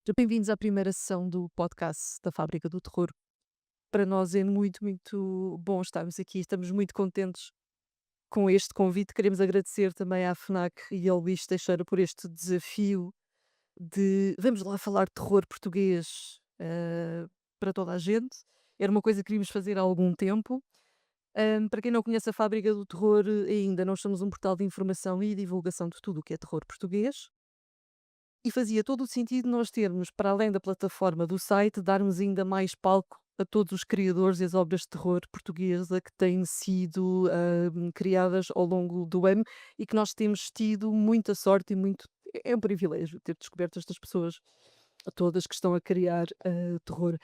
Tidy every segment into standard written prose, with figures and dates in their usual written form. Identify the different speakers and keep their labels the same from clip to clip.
Speaker 1: Sejam bem-vindos à primeira sessão do podcast da Fábrica do Terror. Para nós é muito, muito bom estarmos aqui. Estamos muito contentes com este convite. Queremos agradecer também à FNAC e ao Luís Teixeira por este desafio de vamos lá falar de terror português para toda a gente. Era uma coisa que queríamos fazer há algum tempo. Para quem não conhece a Fábrica do Terror, ainda nós somos um portal de informação e divulgação de tudo o que é terror português. E fazia todo o sentido nós termos, para além da plataforma do site, darmos ainda mais palco a todos os criadores e as obras de terror portuguesa que têm sido criadas ao longo do ano e que nós temos tido muita sorte e muito. É um privilégio ter descoberto estas pessoas todas que estão a criar terror.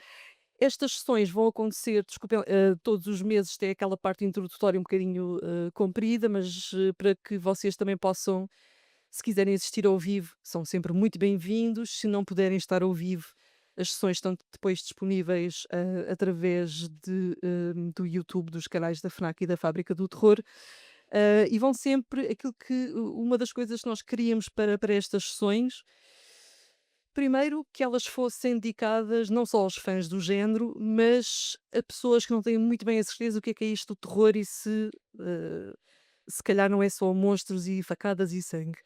Speaker 1: Estas sessões vão acontecer, desculpem, todos os meses, tem aquela parte introdutória um bocadinho comprida, mas para que vocês também possam, se quiserem assistir ao vivo, são sempre muito bem-vindos. Se não puderem estar ao vivo, as sessões estão depois disponíveis através do YouTube, dos canais da FNAC e da Fábrica do Terror. E vão sempre aquilo que uma das coisas que nós queríamos para estas sessões. Primeiro, que elas fossem dedicadas não só aos fãs do género, mas a pessoas que não têm muito bem a certeza o que é isto do terror e se calhar não é só monstros e facadas e sangue.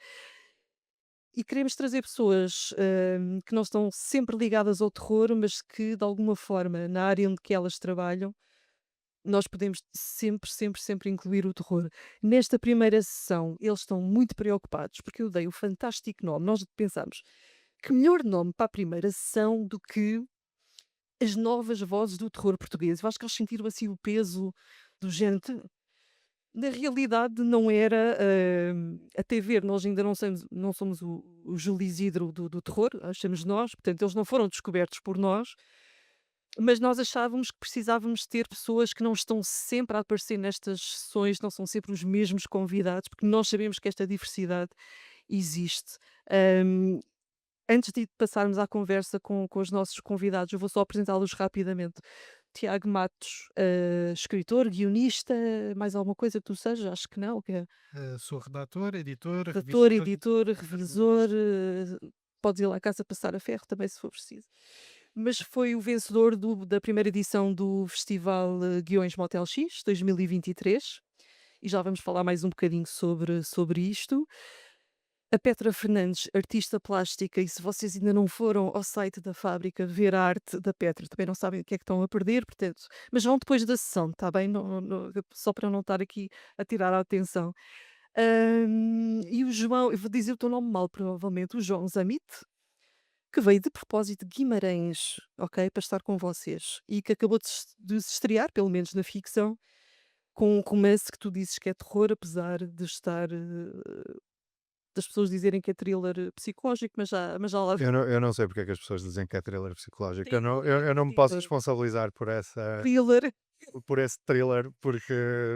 Speaker 1: E queremos trazer pessoas que não estão sempre ligadas ao terror, mas que de alguma forma, na área onde que elas trabalham, nós podemos sempre, sempre, sempre incluir o terror. Nesta primeira sessão, eles estão muito preocupados, porque eu dei o fantástico nome. Nós pensamos, que melhor nome para a primeira sessão do que as novas vozes do terror português? Eu acho que eles sentiram assim o peso do género. Na realidade não era, até ver, nós ainda não somos o Júlio Isidro do terror, achamos nós, portanto eles não foram descobertos por nós, mas nós achávamos que precisávamos ter pessoas que não estão sempre a aparecer nestas sessões, não são sempre os mesmos convidados, porque nós sabemos que esta diversidade existe. Hum, Antes de passarmos à conversa com os nossos convidados, eu vou só apresentá-los rapidamente. Tiago Matos, escritor, guionista, mais alguma coisa que tu sejas? Acho que não, que é
Speaker 2: Sou redator, editor,
Speaker 1: redator,
Speaker 2: revisor,
Speaker 1: editor,
Speaker 2: tradutor.
Speaker 1: revisor, podes ir lá à casa passar a ferro também se for preciso. Mas foi o vencedor da primeira edição do Festival Guiões Motel X 2023 e já vamos falar mais um bocadinho sobre isto. A Petra Fernandes, artista plástica, e se vocês ainda não foram ao site da fábrica ver a arte da Petra, também não sabem o que é que estão a perder, portanto, mas vão depois da sessão, está bem? Só para eu não estar aqui a tirar a atenção. E o João, eu vou dizer o teu nome mal, provavelmente, o João Zamit, que veio de propósito de Guimarães, ok, para estar com vocês, e que acabou de se estrear, pelo menos na ficção, com um romance que tu dizes que é terror, apesar de estar das pessoas dizerem que é thriller psicológico, mas já lá
Speaker 2: Eu não sei porque é que as pessoas dizem que é thriller psicológico. Eu não, eu,
Speaker 1: thriller,
Speaker 2: eu não me posso
Speaker 1: thriller,
Speaker 2: responsabilizar
Speaker 1: thriller,
Speaker 2: por esse thriller, porque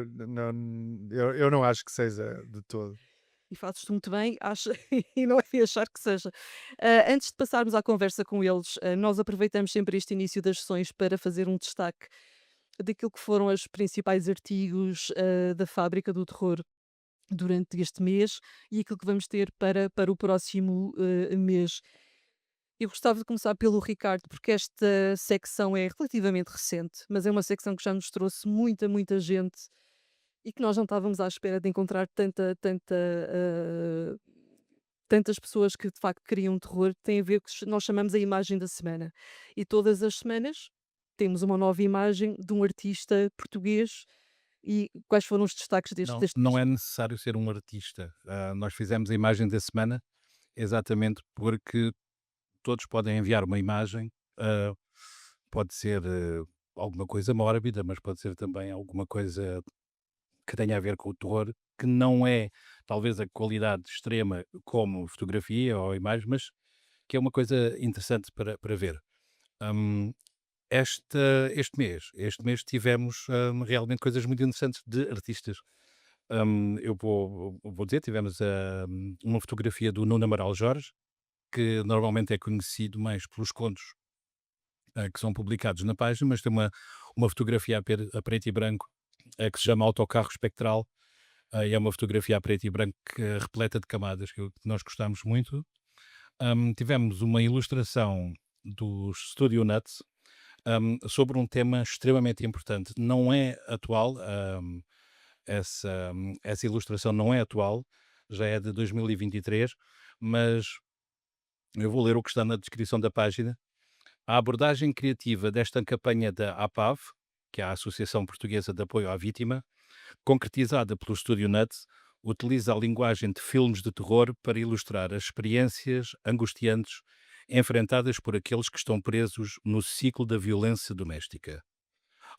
Speaker 2: não, eu não acho que seja de todo.
Speaker 1: e fazes-te muito bem, acha, e não é de achar que seja. Antes de passarmos à conversa com eles, nós aproveitamos sempre este início das sessões para fazer um destaque daquilo que foram os principais artigos da Fábrica do Terror durante este mês e aquilo que vamos ter para o próximo mês. Eu gostava de começar pelo Ricardo, porque esta secção é relativamente recente, mas é uma secção que já nos trouxe muita, muita gente e que nós não estávamos à espera de encontrar tantas pessoas que de facto criam terror. Tem a ver com o que nós chamamos a imagem da semana. E todas as semanas temos uma nova imagem de um artista português. E quais foram os destaques deste,
Speaker 3: Não,
Speaker 1: deste
Speaker 3: não
Speaker 1: mês?
Speaker 3: é necessário ser um artista. Nós fizemos a imagem da semana exatamente porque todos podem enviar uma imagem. ah, Pode ser alguma coisa mórbida, mas pode ser também alguma coisa que tenha a ver com o terror, que não é talvez a qualidade extrema como fotografia ou imagem, mas que é uma coisa interessante para ver. Hum, este mês tivemos realmente coisas muito interessantes de artistas. Eu vou dizer, tivemos uma fotografia do Nuno Amaral Jorge, que normalmente é conhecido mais pelos contos que são publicados na página, mas tem uma fotografia a preto e branco que se chama Autocarro Espectral, e é uma fotografia a preto e branco repleta de camadas, que nós gostamos muito. Tivemos uma ilustração dos Studio Nuts, sobre um tema extremamente importante. Não é atual, essa ilustração não é atual, já é de 2023, mas eu vou ler o que está na descrição da página. A abordagem criativa desta campanha da APAV, que é a Associação Portuguesa de Apoio à Vítima, concretizada pelo Estúdio Nuts, utiliza a linguagem de filmes de terror para ilustrar as experiências angustiantes enfrentadas por aqueles que estão presos no ciclo da violência doméstica.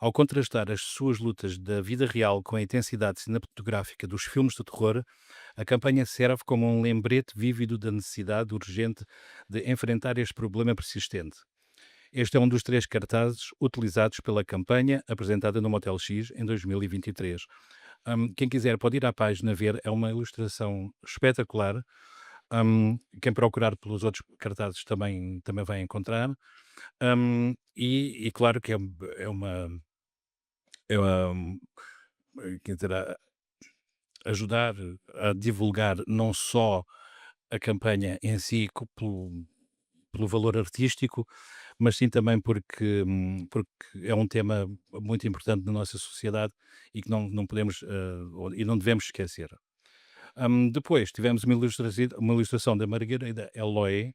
Speaker 3: Ao contrastar as suas lutas da vida real com a intensidade cinematográfica dos filmes de terror, a campanha serve como um lembrete vívido da necessidade urgente de enfrentar este problema persistente. Este é um dos 3 cartazes utilizados pela campanha apresentada no Motel X em 2023. Quem quiser pode ir à página ver, é uma ilustração espetacular. Quem procurar pelos outros cartazes também vai encontrar. E claro que é uma quer dizer, ajudar a divulgar não só a campanha em si pelo valor artístico, mas sim também porque é um tema muito importante na nossa sociedade e que não podemos, e não devemos esquecer. Depois tivemos uma ilustração da Margarida Eloy,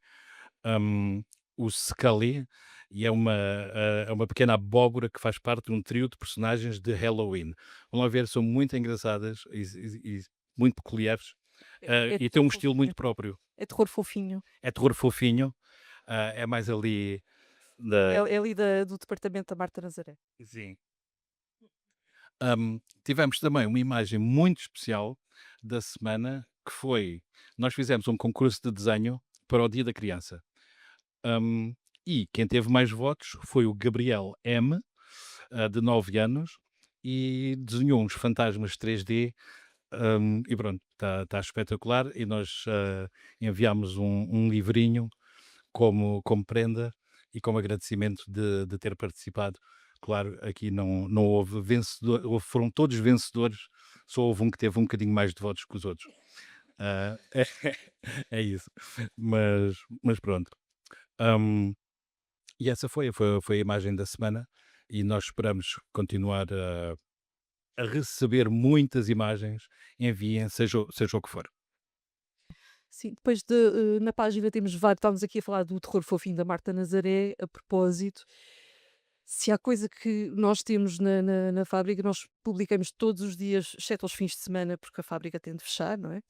Speaker 3: hum, o Scully, e é uma pequena abóbora que faz parte de um trio de personagens de Halloween. Vão lá ver, são muito engraçadas e muito peculiares,
Speaker 1: É
Speaker 3: e têm
Speaker 1: terror
Speaker 3: um estilo
Speaker 1: fofinho.
Speaker 3: muito próprio.
Speaker 1: É terror fofinho.
Speaker 3: É terror fofinho, é mais ali da.
Speaker 1: É ali do departamento da Marta Nazaré.
Speaker 3: Sim. Tivemos também uma imagem muito especial da semana, que foi, nós fizemos um concurso de desenho para o Dia da Criança. E quem teve mais votos foi o Gabriel M, de 9 anos, e desenhou uns fantasmas 3D, e pronto, está espetacular. E nós enviámos um livrinho como prenda e como agradecimento de ter participado. Claro, aqui não houve vencedor, foram todos vencedores, só houve um que teve um bocadinho mais de votos que os outros. É, é isso. Mas pronto. Hum, e essa foi a imagem da semana, e nós esperamos continuar a receber muitas imagens. Enviem, seja o que for.
Speaker 1: Sim, depois na página temos vários. Estávamos aqui a falar do terror fofinho da Marta Nazaré, a propósito. Se há coisa que nós temos na fábrica, nós publicamos todos os dias, exceto aos fins de semana, porque a fábrica tem de fechar, não é?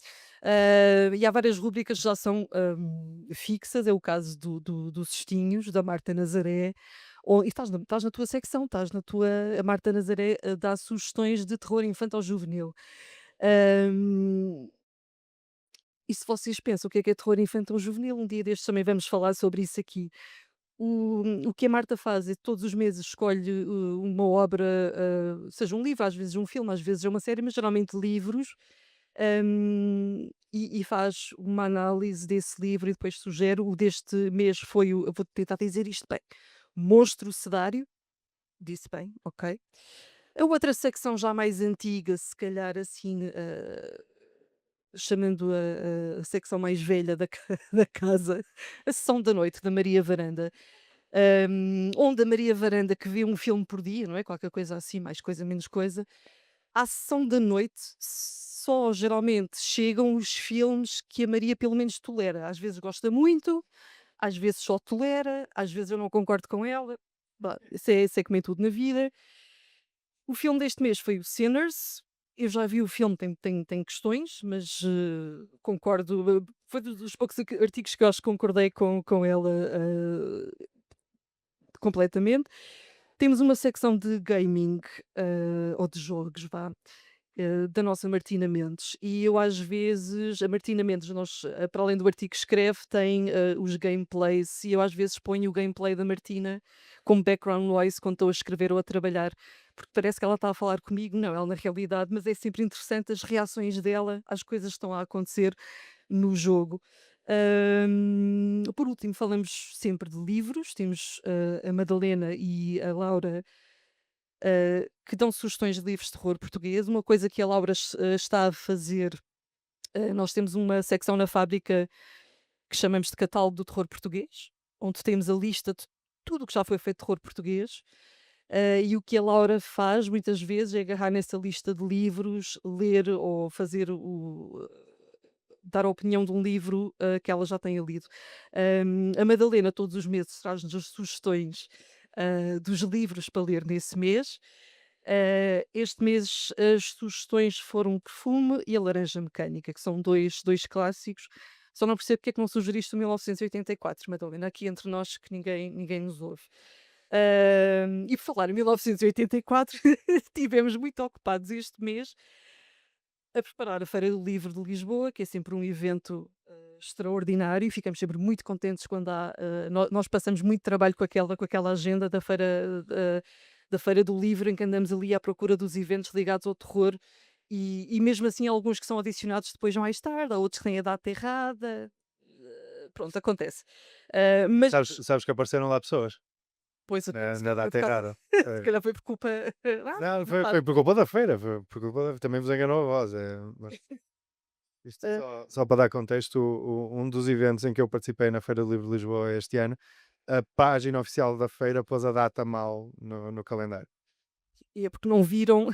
Speaker 1: E há várias rubricas que já são fixas, é o caso dos cestinhos, da Marta Nazaré. E estás na tua secção, estás na tua. A Marta Nazaré dá sugestões de terror infantil-juvenil. Ahm, e se vocês pensam o que é terror infantil-juvenil, um dia destes também vamos falar sobre isso aqui. O que a Marta faz é todos os meses escolhe uma obra, seja um livro, às vezes um filme, às vezes é uma série, mas geralmente livros, e faz uma análise desse livro e depois sugere. O deste mês foi eu vou tentar dizer isto bem, Monstro Cedário, disse bem, ok. A outra secção já mais antiga, se calhar assim, chamando a secção mais velha da ca da casa, a sessão da noite da Maria Varanda, onde a Maria Varanda, que vê um filme por dia, não é, qualquer coisa assim, mais coisa menos coisa, à sessão da noite só geralmente chegam os filmes que a Maria pelo menos tolera. Às vezes gosta muito, às vezes só tolera, às vezes eu não concordo com ela. Bah, isso é como em tudo na vida. O filme deste mês foi o Sinners. Eu já vi o filme, tem questões, mas concordo. Foi dos poucos artigos que eu acho que concordei com ela completamente. Temos uma secção de gaming, ou de jogos, vá, da nossa Martina Mendes. E eu às vezes, a Martina Mendes, nós, para além do artigo que escreve, tem os gameplays, e eu às vezes ponho o gameplay da Martina como background noise quando estou a escrever ou a trabalhar, porque parece que ela está a falar comigo. Não, ela na realidade, mas é sempre interessante as reações dela às coisas que estão a acontecer no jogo. Por último, falamos sempre de livros. Temos a Madalena e a Laura, que dão sugestões de livros de terror português. Uma coisa que a Laura está a fazer, nós temos uma secção na fábrica que chamamos de catálogo do terror português, onde temos a lista de tudo o que já foi feito de terror português. E o que a Laura faz muitas vezes é agarrar nessa lista de livros, ler ou fazer dar a opinião de um livro que ela já tenha lido. A Madalena, todos os meses, traz-nos as sugestões dos livros para ler nesse mês. Este mês as sugestões foram o Perfume e a Laranja Mecânica, que são dois clássicos. Só não percebo porque é que não sugeriste o 1984, Madalena, aqui entre nós que ninguém nos ouve. E por falar em 1984, estivemos muito ocupados este mês a preparar a Feira do Livro de Lisboa, que é sempre um evento extraordinário, e ficamos sempre muito contentes quando há. Nós passamos muito trabalho com aquela agenda da Feira do Livro, em que andamos ali à procura dos eventos ligados ao terror, e mesmo assim, alguns que são adicionados depois mais tarde, há outros que têm a data errada. Pronto, acontece. Mas
Speaker 2: Sabes que apareceram lá pessoas
Speaker 1: depois
Speaker 2: na data errada.
Speaker 1: se calhar foi por culpa.
Speaker 2: Não, foi por culpa da feira. Também vos enganou a voz. Isto
Speaker 1: Ah,
Speaker 2: só para dar contexto, um dos eventos em que eu participei na Feira do Livro de Lisboa este ano, a página oficial da feira pôs a data mal no calendário.
Speaker 1: E é porque não viram.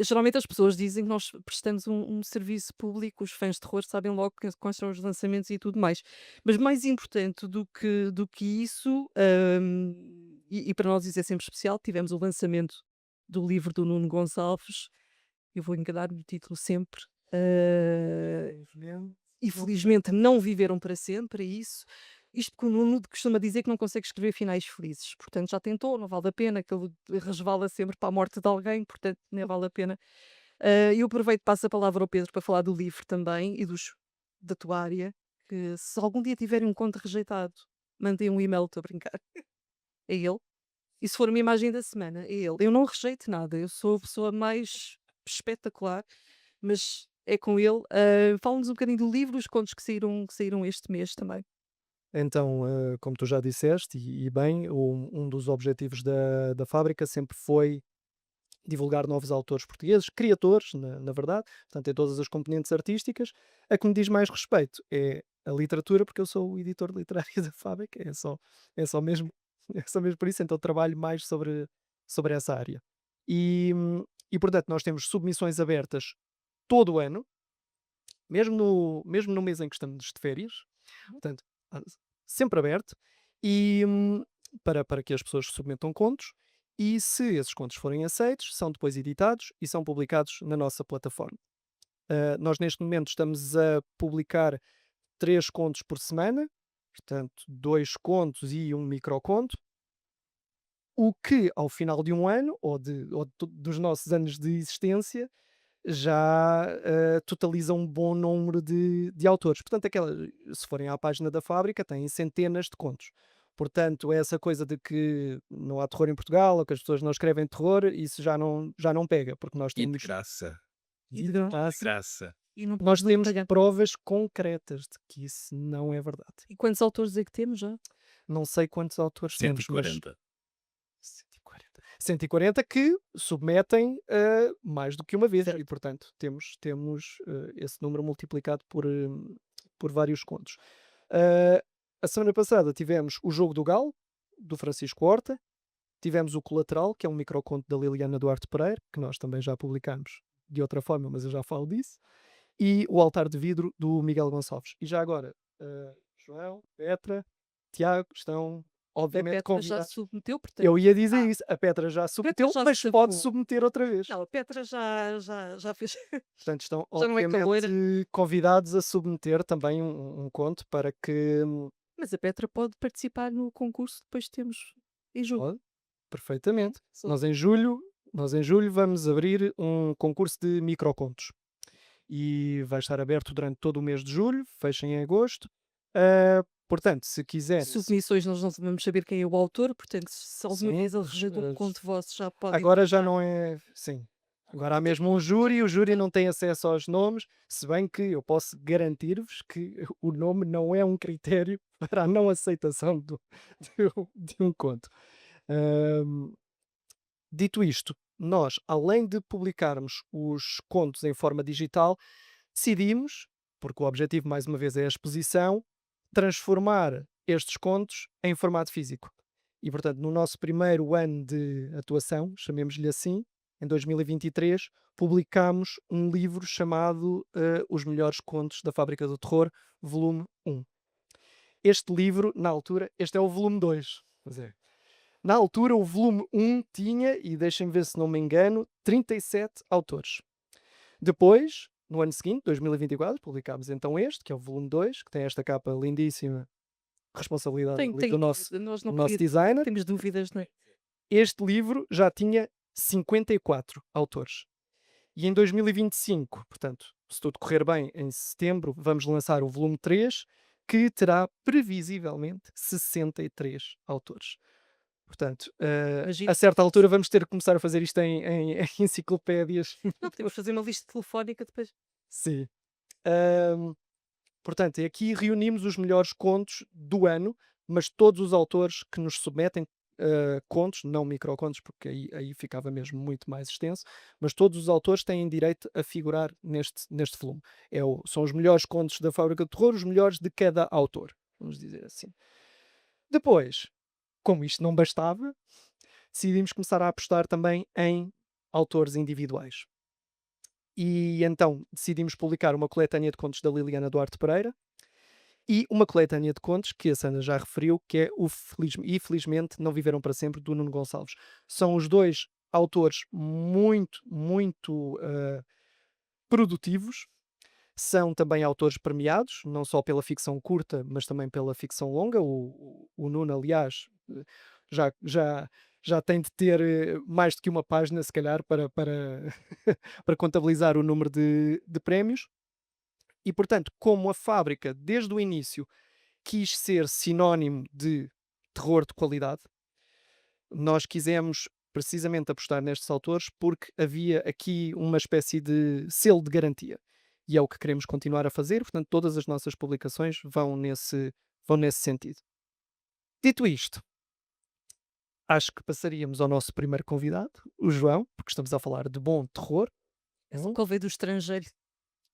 Speaker 1: Geralmente as pessoas dizem que nós prestamos um serviço público, os fãs de terror sabem logo quais são os lançamentos e tudo mais. Mas mais importante do que isso, e para nós isso é sempre especial, tivemos o lançamento do livro do Nuno Gonçalves. Eu vou enganar o título sempre. E felizmente não viveram para sempre, é isso. Isto porque o Nuno costuma dizer que não consegue escrever finais felizes. Portanto, já tentou, não vale a pena, que ele resvala sempre para a morte de alguém, portanto, nem vale a pena. Eu aproveito e passo a palavra ao Pedro para falar do livro também e da tua área, que se algum dia tiverem um conto rejeitado, mandem um e-mail, estou a brincar. É ele. E se for uma imagem da semana, é ele. Eu não rejeito nada, eu sou a pessoa mais espetacular, mas é com ele. Fala-nos um bocadinho do livro, os contos que saíram este mês também.
Speaker 4: Então, como tu já disseste, e bem, um dos objetivos da fábrica sempre foi divulgar novos autores portugueses, criadores, na verdade, portanto, em todas as componentes artísticas. A que me diz mais respeito é a literatura, porque eu sou o editor literário da fábrica, é só mesmo, é só mesmo por isso, então trabalho mais sobre essa área. E, portanto, nós temos submissões abertas todo o ano, mesmo no mês em que estamos de férias, portanto, ah, sempre aberto, e para que as pessoas submetam contos, e se esses contos forem aceitos, são depois editados e são publicados na nossa plataforma. Nós neste momento estamos a publicar 3 contos por semana, portanto 2 contos e um microconto, o que ao final de um ano, dos nossos anos de existência, já totaliza um bom número de autores. Portanto, se forem à página da fábrica, têm centenas de contos. Portanto, essa coisa de que não há terror em Portugal, ou que as pessoas não escrevem terror, isso já não pega, porque nós
Speaker 3: E de
Speaker 4: temos,
Speaker 3: graça.
Speaker 1: E de
Speaker 3: Graça.
Speaker 1: E não
Speaker 4: nós temos
Speaker 1: pagar.
Speaker 4: provas concretas de que isso não é verdade.
Speaker 1: E quantos autores é que temos já?
Speaker 4: Não sei quantos autores temos, mas
Speaker 3: 140.
Speaker 4: 140 que submetem mais do que uma vez,
Speaker 1: Certo.
Speaker 4: e portanto temos esse número multiplicado por vários contos. A semana passada tivemos o Jogo do Galo, do Francisco Horta, tivemos o Colateral, que é um microconto da Liliana Duarte Pereira, que nós também já publicamos de outra forma, mas eu já falo disso, e o Altar de Vidro, do Miguel Gonçalves. E já agora, João, Petra, Tiago estão
Speaker 1: A
Speaker 4: obviamente
Speaker 1: Petra já
Speaker 4: convidados.
Speaker 1: submeteu, portanto.
Speaker 4: Eu ia dizer isso, a Petra já submeteu,
Speaker 1: já
Speaker 4: mas
Speaker 1: se
Speaker 4: pode
Speaker 1: safou.
Speaker 4: submeter outra vez.
Speaker 1: Não, a Petra já fez.
Speaker 4: Portanto, estão
Speaker 1: Já não é caloira.
Speaker 4: obviamente convidados a submeter também um conto para que
Speaker 1: Mas a Petra pode participar no concurso, depois temos em julho.
Speaker 4: pode, perfeitamente.
Speaker 1: Só-
Speaker 4: Nós em julho vamos abrir um concurso de microcontos e vai estar aberto durante todo o mês de julho, fecha em agosto. Portanto, se quiser,
Speaker 1: Submissões, nós não vamos saber quem é o autor, portanto, se alguma
Speaker 4: sim,
Speaker 1: vez ele rejeitou um
Speaker 4: as-
Speaker 1: conto vosso, já pode.
Speaker 4: agora já não é. Sim. Agora há mesmo um júri, o júri não tem acesso aos nomes, se bem que eu posso garantir-vos que o nome não é um critério para a não aceitação de um conto. Ahm, Dito isto, nós, além de publicarmos os contos em forma digital, decidimos, porque o objetivo mais uma vez é a exposição, transformar estes contos em formato físico. E, portanto, no nosso primeiro ano de atuação, chamemos-lhe assim, em 2023, publicámos um livro chamado Os Melhores Contos da Fábrica do Terror, volume 1. Este livro, na altura, este é o volume 2. Quer dizer, na altura, o volume 1 tinha, e deixem-me ver se não me engano, 37 autores. Depois, no ano seguinte, 2024, publicámos então este, que é o volume 2, que tem esta capa lindíssima, responsabilidade
Speaker 1: Tem,
Speaker 4: ali
Speaker 1: tem,
Speaker 4: do nosso,
Speaker 1: nós
Speaker 4: do
Speaker 1: não
Speaker 4: nosso designer.
Speaker 1: temos dúvidas, não é?
Speaker 4: Este livro já tinha 54 autores. E em 2025, portanto, se tudo correr bem, em setembro, vamos lançar o volume 3, que terá previsivelmente 63 autores. Portanto,
Speaker 1: Imagino.
Speaker 4: a certa altura vamos ter que começar a fazer isto em enciclopédias.
Speaker 1: Não, podemos fazer uma lista telefónica depois.
Speaker 4: Sim. Ahm, Portanto, e aqui reunimos os melhores contos do ano, mas todos os autores que nos submetem contos, não microcontos, porque aí ficava mesmo muito mais extenso, mas todos os autores têm direito a figurar neste volume. São os melhores contos da Fábrica do Terror, os melhores de cada autor, vamos dizer assim. Depois, como isto não bastava, decidimos começar a apostar também em autores individuais. E então decidimos publicar uma coletânea de contos da Liliana Duarte Pereira e uma coletânea de contos que a Sandra já referiu, que é o E Felizmente Não Viveram para Sempre, do Nuno Gonçalves. São os dois autores muito, muito produtivos. São também autores premiados, não só pela ficção curta, mas também pela ficção longa. O Nuno, aliás, já, já, já tem de ter mais do que uma página, se calhar, para para contabilizar o número de prémios. E, portanto, como a fábrica, desde o início, quis ser sinónimo de terror de qualidade, nós quisemos precisamente apostar nestes autores porque havia aqui uma espécie de selo de garantia. E é o que queremos continuar a fazer, portanto, todas as nossas publicações vão nesse sentido. Dito isto, acho que passaríamos ao nosso primeiro convidado, o João, porque estamos a falar de bom terror.
Speaker 1: Essa que ele veio do estrangeiro.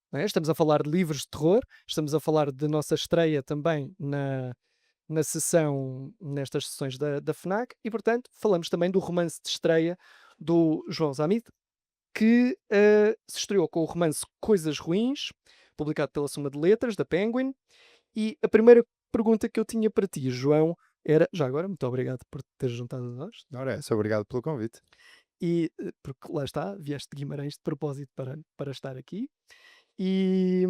Speaker 4: Não é? Estamos a falar de livros de terror, estamos a falar de nossa estreia também na sessão, nestas sessões da FNAC, e portanto falamos também do romance de estreia do João Zamid, que se estreou com o romance Coisas Ruins, publicado pela Suma de Letras, da Penguin. E a primeira pergunta que eu tinha para ti, João, era, já agora, muito obrigado por te teres juntado a nós.
Speaker 2: Ora, obrigado pelo convite.
Speaker 4: E porque lá está, vieste de Guimarães de propósito para estar aqui. E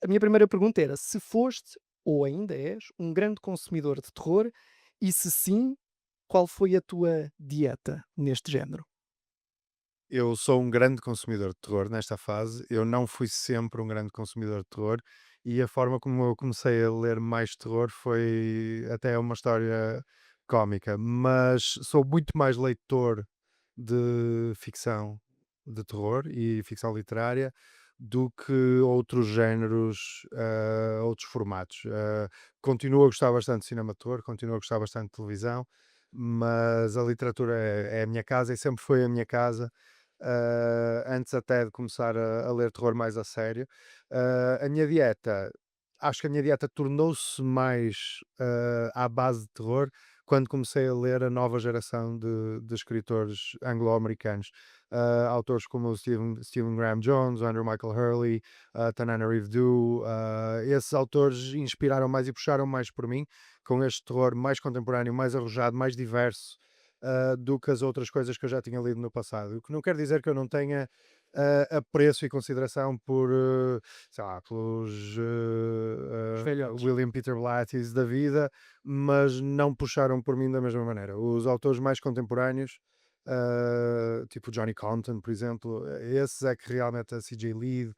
Speaker 4: a minha primeira pergunta era se foste ou ainda és um grande consumidor de terror, e se sim, qual foi a tua dieta neste género?
Speaker 2: Eu sou um grande consumidor de terror nesta fase. Eu não fui sempre um grande consumidor de terror e a forma como eu comecei a ler mais terror foi até uma história cómica, mas sou muito mais leitor de ficção de terror e ficção literária do que outros géneros, outros formatos. Continuo a gostar bastante de cinema de terror, continuo a gostar bastante de televisão, mas a literatura é a minha casa e sempre foi a minha casa. Antes até de começar a ler terror mais a sério. A minha dieta, acho que a minha dieta tornou-se mais à base de terror quando comecei a ler a nova geração de escritores anglo-americanos. Autores como o Stephen Graham Jones, o Andrew Michael Hurley, Tanana Rivdu. Esses autores inspiraram mais e puxaram mais por mim, com este terror mais contemporâneo, mais arrojado, mais diverso do que as outras coisas que eu já tinha lido no passado. O que não quer dizer que eu não tenha apreço e consideração por, sei lá, pelos
Speaker 4: Os velhotes.
Speaker 2: William Peter Blatty da vida, mas não puxaram por mim da mesma maneira. Os autores mais contemporâneos, tipo Johnny Compton, por exemplo, esses é que realmente a CJ Lead,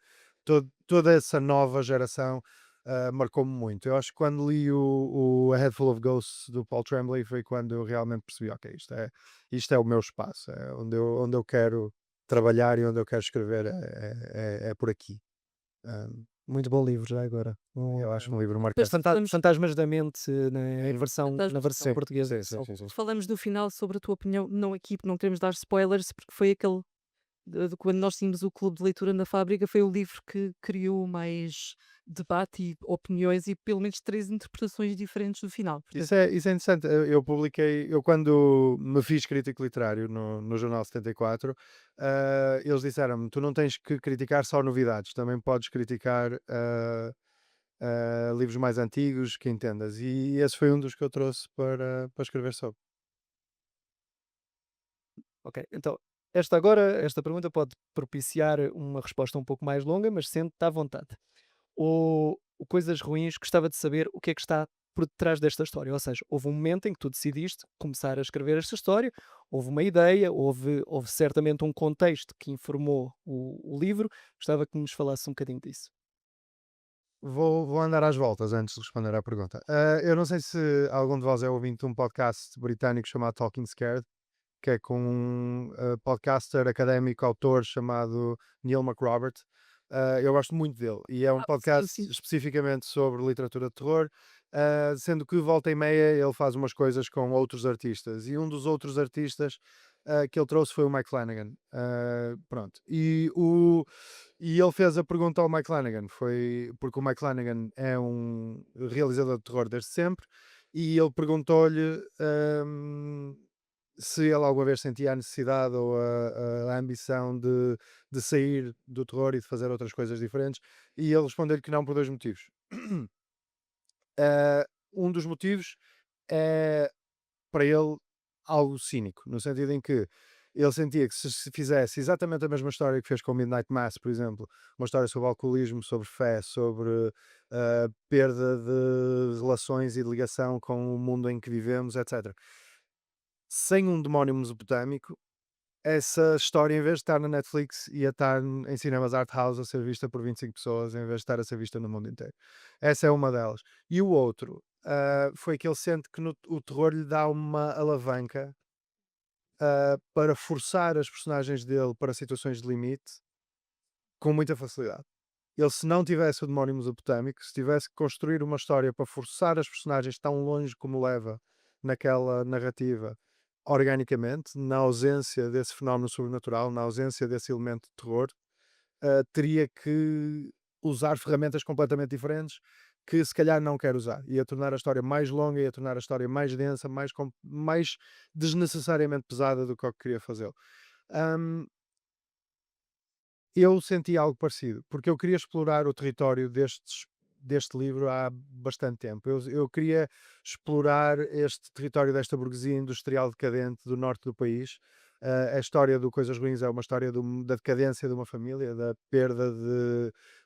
Speaker 2: toda essa nova geração marcou-me muito. Eu acho que quando li o A Head Full of Ghosts do Paul Tremblay foi quando eu realmente percebi, ok, isto é o meu espaço, é onde eu quero trabalhar e onde eu quero escrever é por aqui.
Speaker 4: Muito bom livro, já agora.
Speaker 2: Eu acho um livro
Speaker 1: Depois
Speaker 2: marcante.
Speaker 1: falamos,
Speaker 4: Fantasmas da Mente, né,
Speaker 1: Fantasmas
Speaker 4: na versão
Speaker 2: Sim,
Speaker 4: portuguesa.
Speaker 2: sim, sim, sim, sim.
Speaker 1: falamos no final sobre a tua opinião, não aqui, porque não queremos dar spoilers, porque foi aquele quando nós tínhamos o clube de leitura na fábrica, foi o livro que criou mais debate e opiniões e pelo menos 3 interpretações diferentes do final. Portanto,
Speaker 2: Isso é interessante. Eu quando me fiz crítico literário no Jornal 74, eles disseram-me: tu não tens que criticar só novidades, também podes criticar livros mais antigos que entendas. E esse foi um dos que eu trouxe para escrever sobre.
Speaker 4: Ok, então, esta pergunta pode propiciar uma resposta um pouco mais longa, mas sente-te à vontade. O Coisas Ruins gostava de saber o que é que está por detrás desta história. Ou seja, houve um momento em que tu decidiste começar a escrever esta história, houve uma ideia, houve certamente um contexto que informou o livro. Gostava que nos falasse um bocadinho disso.
Speaker 2: Vou andar às voltas antes de responder à pergunta. Eu não sei se algum de vós é ouvinte de um podcast britânico chamado Talking Scared, que é com um podcaster académico, autor chamado Neil McRobert. Eu gosto muito dele e é um
Speaker 1: sim,
Speaker 2: podcast
Speaker 1: sim.
Speaker 2: especificamente sobre literatura de terror, sendo que volta e meia ele faz umas coisas com outros artistas e um dos outros artistas que ele trouxe foi o Mike Flanagan. Pronto. E ele fez a pergunta ao Mike Flanagan, foi porque o Mike Flanagan é um realizador de terror desde sempre, e ele perguntou-lhe se ele alguma vez sentia a necessidade ou a ambição de sair do terror e de fazer outras coisas diferentes, e ele respondeu-lhe que não por dois motivos. Um dos motivos é para ele algo cínico, no sentido em que ele sentia que se fizesse exatamente a mesma história que fez com Midnight Mass, por exemplo, uma história sobre alcoolismo, sobre fé, sobre perda de relações e de ligação com o mundo em que vivemos, etc. Sem um demónio mesopotâmico, essa história, em vez de estar na Netflix, ia estar em cinemas art house a ser vista por 25 pessoas, em vez de estar a ser vista no mundo inteiro. Essa é uma delas. E o outro foi que ele sente que o terror lhe dá uma alavanca para forçar as personagens dele para situações de limite com muita facilidade. Ele, se não tivesse o demónio mesopotâmico, se tivesse que construir uma história para forçar as personagens tão longe como leva naquela narrativa organicamente, na ausência desse fenómeno sobrenatural, na ausência desse elemento de terror, teria que usar ferramentas completamente diferentes que se calhar não quer usar. Ia tornar a história mais longa, ia tornar a história mais densa, mais desnecessariamente pesada do que eu queria fazê-lo. Hum, eu senti algo parecido, porque eu queria explorar o território deste livro há bastante tempo. Eu queria explorar este território desta burguesia industrial decadente do norte do país. A história do Coisas Ruins é uma história da decadência de uma família, da perda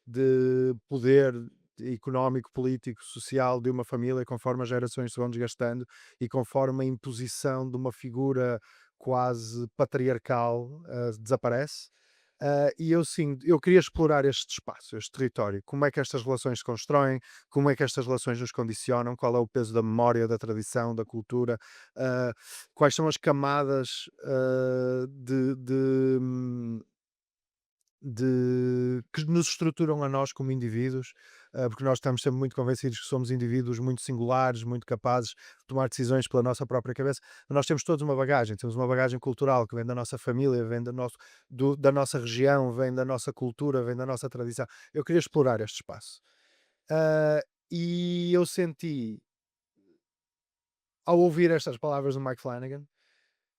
Speaker 2: de poder económico, político, social de uma família, conforme as gerações se vão desgastando e conforme a imposição de uma figura quase patriarcal desaparece. E eu queria explorar este espaço, este território, como é que estas relações se constroem, como é que estas relações nos condicionam, qual é o peso da memória, da tradição, da cultura, uh, quais são as camadas que nos estruturam a nós como indivíduos, porque nós estamos sempre muito convencidos que somos indivíduos muito singulares, muito capazes de tomar decisões pela nossa própria cabeça. Mas nós temos todos uma bagagem, temos uma bagagem cultural que vem da nossa família, vem da nossa região, vem da nossa cultura, vem da nossa tradição. Eu queria explorar este espaço. Ah, e eu senti, ao ouvir estas palavras do Mike Flanagan,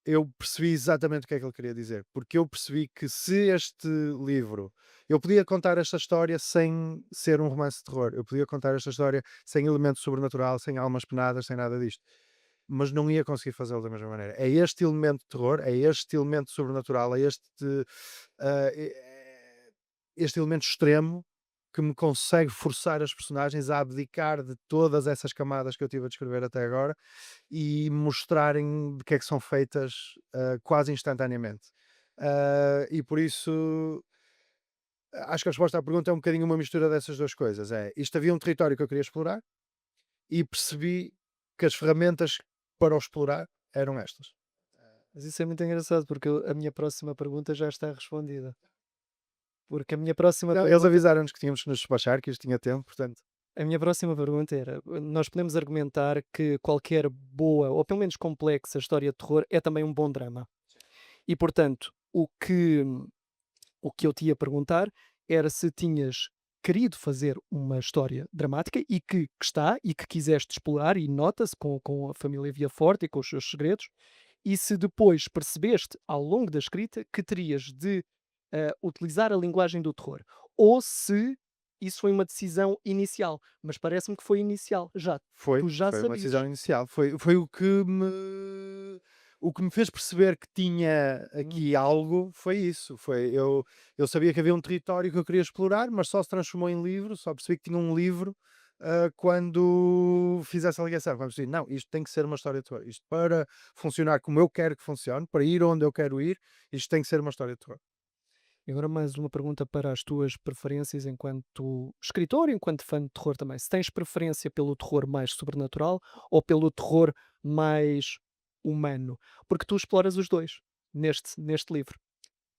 Speaker 2: eu percebi exatamente o que é que ele queria dizer, porque eu percebi que se este livro, eu podia contar esta história sem ser um romance de terror, eu podia contar esta história sem elemento sobrenatural, sem almas penadas, sem nada disto, mas não ia conseguir fazê-lo da mesma maneira. É este elemento de terror, é este elemento sobrenatural, é ah, é- é- este elemento extremo que me consegue forçar as personagens a abdicar de todas essas camadas que eu tive a descrever até agora e mostrarem de que é que são feitas quase instantaneamente. E por isso acho que a resposta à pergunta é um bocadinho uma mistura dessas duas coisas. Isto havia um território que eu queria explorar e percebi que as ferramentas para o explorar eram estas.
Speaker 4: Mas isso é muito engraçado, porque a minha próxima pergunta já está respondida. Porque a minha próxima
Speaker 2: Não, eles
Speaker 4: pergunta,
Speaker 2: avisaram-nos que tínhamos que nos despachar, que isto tinha tempo, portanto.
Speaker 4: era: nós podemos argumentar que qualquer boa, ou pelo menos complexa história de terror é também um bom drama. E portanto, o que eu te ia perguntar era se tinhas querido fazer uma história dramática e que está e que quiseste explorar e nota-se com a família Villaforte e com os seus segredos, e se depois percebeste ao longo da escrita que terias de utilizar a linguagem do terror, ou se isso foi uma decisão inicial, mas parece-me que foi inicial, já,
Speaker 2: Foi,
Speaker 4: tu já
Speaker 2: foi uma decisão
Speaker 4: sabias.
Speaker 2: inicial. Foi o que me fez perceber que tinha
Speaker 4: Hum,
Speaker 2: aqui algo, foi isso. Eu sabia que havia um território que eu queria explorar, mas só se transformou em livro, só percebi que tinha um livro quando fiz essa ligação. Quando percebi, não, isto tem que ser uma história de terror. Isto para funcionar como eu quero que funcione, para ir onde eu quero ir, isto tem que ser uma história de terror.
Speaker 4: E agora mais uma pergunta para as tuas preferências enquanto escritor, enquanto fã de terror também. Se tens preferência pelo terror mais sobrenatural ou pelo terror mais humano? Porque tu exploras os dois neste livro.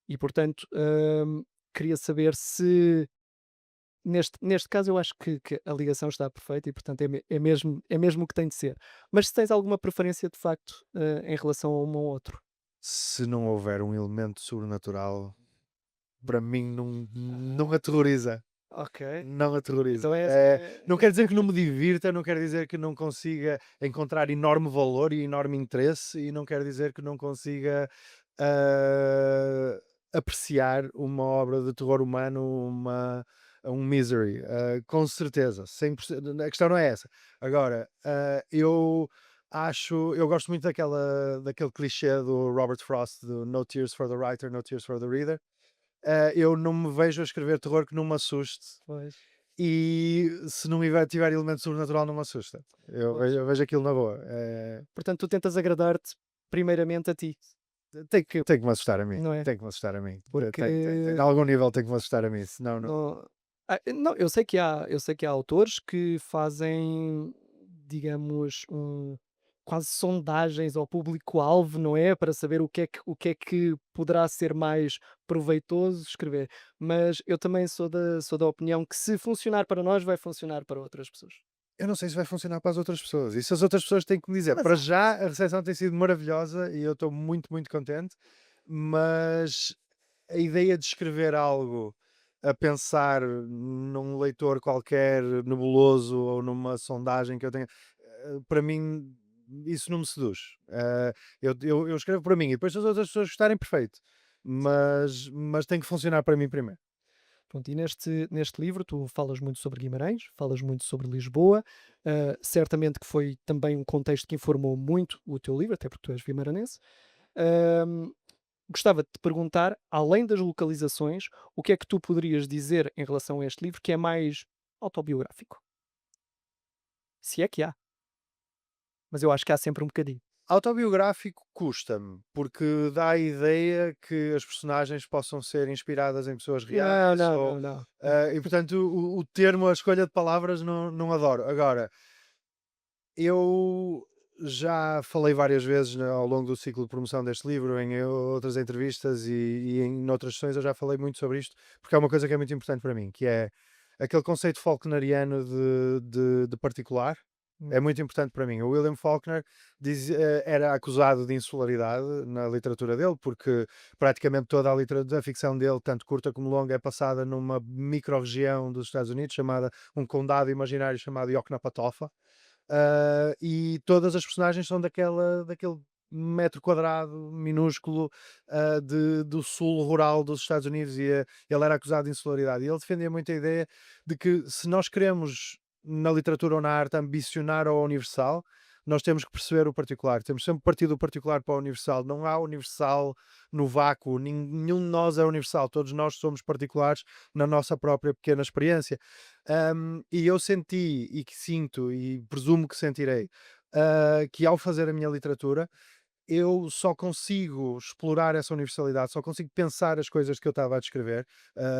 Speaker 4: E portanto, queria saber se neste caso eu acho que a ligação está perfeita e portanto é mesmo o que tem de ser. Mas se tens alguma preferência de facto em relação a um ou outro.
Speaker 2: Se não houver um elemento sobrenatural, para mim não aterroriza.
Speaker 4: Ok.
Speaker 2: Não aterroriza.
Speaker 4: Então é essa.
Speaker 2: Não quer dizer que não me divirta, não quer dizer que não consiga encontrar enorme valor e enorme interesse, e não quer dizer que não consiga ah, apreciar uma obra de terror humano, um Misery. Com certeza, 100%. A questão não é essa. Agora, eu gosto muito daquele clichê do Robert Frost, do No Tears for the Writer, No Tears for the Reader. Eu não me vejo a escrever terror que não me assuste,
Speaker 4: Pois,
Speaker 2: e se não tiver elemento sobrenatural não me assusta. Eu
Speaker 4: pois.
Speaker 2: vejo, eu vejo aquilo na boa.
Speaker 4: Portanto, tu tentas agradar-te primeiramente a ti, que
Speaker 2: Tem que me assustar a mim.
Speaker 4: não é?
Speaker 2: Tem que me assustar a mim. Tem,
Speaker 4: Porque
Speaker 2: a algum nível tem que me assustar a mim. Senão, não.
Speaker 4: não, não, eu sei que há autores que fazem, digamos, quase sondagens ao público-alvo, não é? Para saber o que é que poderá ser mais proveitoso escrever. Mas eu também sou da opinião que se funcionar para nós, vai funcionar para outras pessoas.
Speaker 2: Eu não sei se vai funcionar para as outras pessoas. Isso as outras pessoas têm que me dizer.
Speaker 4: Mas
Speaker 2: Para
Speaker 4: há.
Speaker 2: já, a recepção tem sido maravilhosa e eu estou muito, muito contente. Mas a ideia de escrever algo a pensar num leitor qualquer nebuloso ou numa sondagem que eu tenha, para mim, isso não me seduz. Eu escrevo para mim e depois se as outras pessoas gostarem, perfeito. Mas tem que funcionar para mim primeiro.
Speaker 4: Pronto, e neste livro tu falas muito sobre Guimarães, falas muito sobre Lisboa, certamente que foi também um contexto que informou muito o teu livro, até porque tu és vimaranense. Ahm, Gostava de te perguntar, além das localizações, o que é que tu poderias dizer em relação a este livro que é mais autobiográfico? Se é que há, mas eu acho que há sempre um bocadinho.
Speaker 2: Autobiográfico custa-me, porque dá a ideia que as personagens possam ser inspiradas em pessoas
Speaker 4: Não,
Speaker 2: reais,
Speaker 4: não,
Speaker 2: ou,
Speaker 4: não, não.
Speaker 2: e portanto o termo, a escolha de palavras, não adoro. Agora, eu já falei várias vezes ao longo do ciclo de promoção deste livro, em outras entrevistas e em outras sessões, eu já falei muito sobre isto, porque é uma coisa que é muito importante para mim, que é aquele conceito faulkneriano de particular.
Speaker 4: Hum,
Speaker 2: É muito importante para mim. O William Faulkner era acusado de insularidade na literatura dele, porque praticamente toda a literatura, a ficção dele, tanto curta como longa, é passada numa micro-região dos Estados Unidos, chamada um condado imaginário chamado Yoknapatawpha. E todas as personagens são daquele metro quadrado minúsculo do sul rural dos Estados Unidos, e ele era acusado de insularidade. E ele defendia muito a ideia de que se nós queremos, na literatura ou na arte, ambicionar ao universal, nós temos que perceber o particular. Temos sempre que partir do particular para o universal. Não há universal no vácuo. Nenhum de nós é universal. Todos nós somos particulares na nossa própria pequena experiência. E eu senti, e que sinto, e presumo que sentirei, que ao fazer a minha literatura, eu só consigo explorar essa universalidade, só consigo pensar as coisas que eu estava a descrever,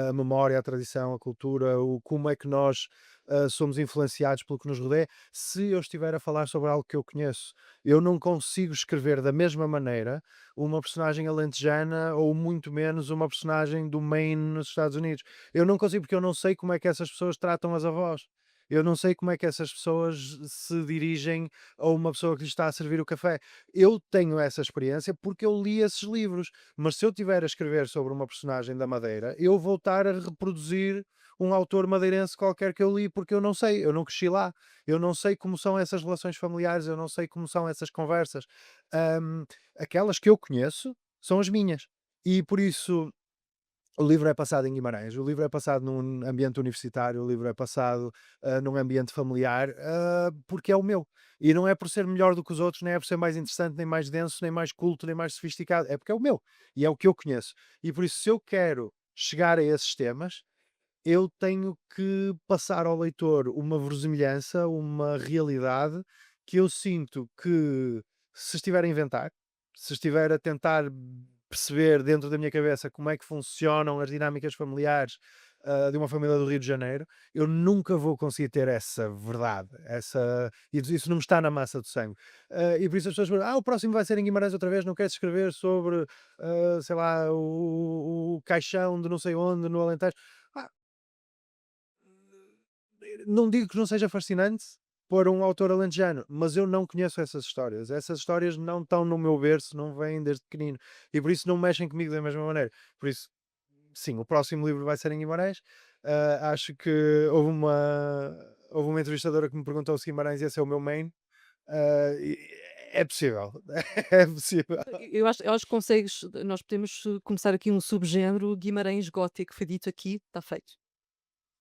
Speaker 2: a memória, a tradição, a cultura, como é que nós somos influenciados pelo que nos rodeia, se eu estiver a falar sobre algo que eu conheço. Eu não consigo escrever da mesma maneira uma personagem alentejana ou muito menos uma personagem do Maine nos Estados Unidos. Eu não consigo, porque eu não sei como é que essas pessoas tratam as avós. Eu não sei como é que essas pessoas se dirigem a uma pessoa que lhes está a servir o café. Eu tenho essa experiência porque eu li esses livros, mas se eu tiver a escrever sobre uma personagem da Madeira, eu vou estar a reproduzir um autor madeirense qualquer que eu li, porque eu não sei, eu não cresci lá, eu não sei como são essas relações familiares, eu não sei como são essas conversas. Ahm, Aquelas que eu conheço são as minhas. E por isso o livro é passado em Guimarães, o livro é passado num ambiente universitário, o livro é passado num ambiente familiar, porque é o meu. E não é por ser melhor do que os outros, nem é por ser mais interessante, nem mais denso, nem mais culto, nem mais sofisticado, é porque é o meu. E é o que eu conheço. E por isso, se eu quero chegar a esses temas, eu tenho que passar ao leitor uma verosimilhança, uma realidade que eu sinto que, se estiver a inventar, se estiver a tentar perceber dentro da minha cabeça como é que funcionam as dinâmicas familiares de uma família do Rio de Janeiro, eu nunca vou conseguir ter essa verdade, isso não me está na massa do sangue. E por isso as pessoas perguntam, o próximo vai ser em Guimarães outra vez, não queres escrever sobre, sei lá, o caixão de não sei onde, no Alentejo? Ah, não digo que não seja fascinante para um autor alentejano, mas eu não conheço essas histórias. Essas histórias não estão no meu berço, não vêm desde pequenino. E por isso não mexem comigo da mesma maneira. Por isso, sim, o próximo livro vai ser em Guimarães. Acho que houve uma entrevistadora que me perguntou se Guimarães ia ser o meu main. É possível. É possível.
Speaker 1: Eu acho que consegues, nós podemos começar aqui um subgénero Guimarães gótico, foi dito aqui, está feito.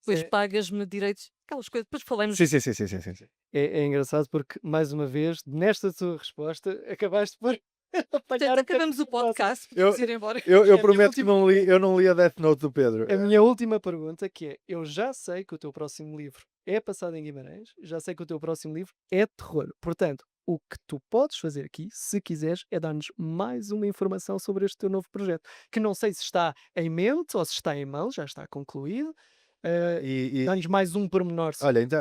Speaker 1: Depois
Speaker 4: É,
Speaker 1: pagas-me direitos, aquelas coisas, depois falamos.
Speaker 2: Sim, sim, sim, sim, sim, sim, sim.
Speaker 4: é engraçado porque, mais uma vez, nesta tua resposta, acabaste por
Speaker 1: Portanto,
Speaker 4: apanhar o
Speaker 1: acabamos o
Speaker 4: caminho fácil.
Speaker 1: podcast,
Speaker 2: Eu,
Speaker 1: podemos ir embora.
Speaker 2: eu
Speaker 4: É a minha
Speaker 2: prometo que
Speaker 4: última,
Speaker 2: eu não li a Death Note do Pedro.
Speaker 4: a minha última pergunta, que é: eu já sei que o teu próximo livro é passado em Guimarães, já sei que o teu próximo livro é de terror. Portanto, o que tu podes fazer aqui, se quiseres, é dar-nos mais uma informação sobre este teu novo projeto, que não sei se está em mente ou se está em mão, já está concluído.
Speaker 2: E,
Speaker 4: Dá-nos mais um pormenor.
Speaker 2: olha, então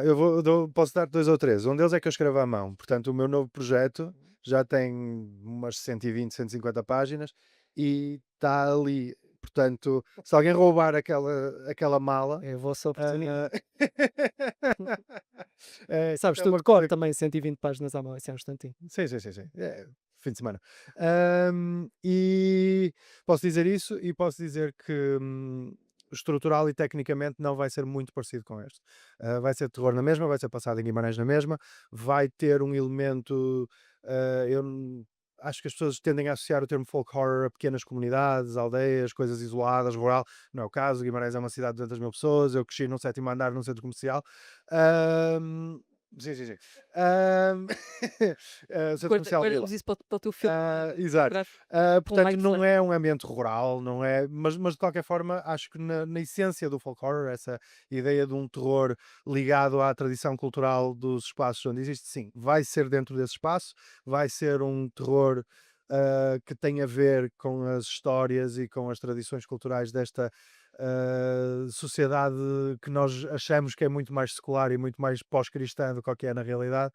Speaker 2: posso dar dois ou três. Um deles é que eu escrevo à mão. Portanto, o meu novo projeto já tem umas 120, 150 páginas e está ali. Portanto, se alguém roubar aquela mala.
Speaker 4: É a vossa oportunidade. Sabes,
Speaker 2: É
Speaker 4: tu
Speaker 2: uma
Speaker 4: de cor
Speaker 2: coisa.
Speaker 4: também 120 páginas à mão, isso é um instantinho.
Speaker 2: Sim, sim, sim, sim. É, fim de semana. E posso dizer isso e posso dizer que estrutural e tecnicamente não vai ser muito parecido com este. Vai ser terror na mesma, vai ser passado em Guimarães na mesma, vai ter um elemento. Acho que as pessoas tendem a associar o termo folk horror a pequenas comunidades, aldeias, coisas isoladas, rural. Não é o caso. Guimarães é uma cidade de 200 mil pessoas. Eu cresci num sétimo andar num centro comercial. Ahm, sim, sim, sim. Ahm, Centro Comercial Vila.
Speaker 1: Guardamos isso para o teu filme
Speaker 2: Exato.
Speaker 1: fotográfico com o
Speaker 2: Portanto,
Speaker 1: Mike
Speaker 2: não
Speaker 1: Flanagan.
Speaker 2: é um ambiente rural, não é, mas de qualquer forma, acho que na essência do folk horror, essa ideia de um terror ligado à tradição cultural dos espaços onde existe, sim, vai ser dentro desse espaço, vai ser um terror que tem a ver com as histórias e com as tradições culturais desta sociedade que nós achamos que é muito mais secular e muito mais pós-cristã do que o que é na realidade.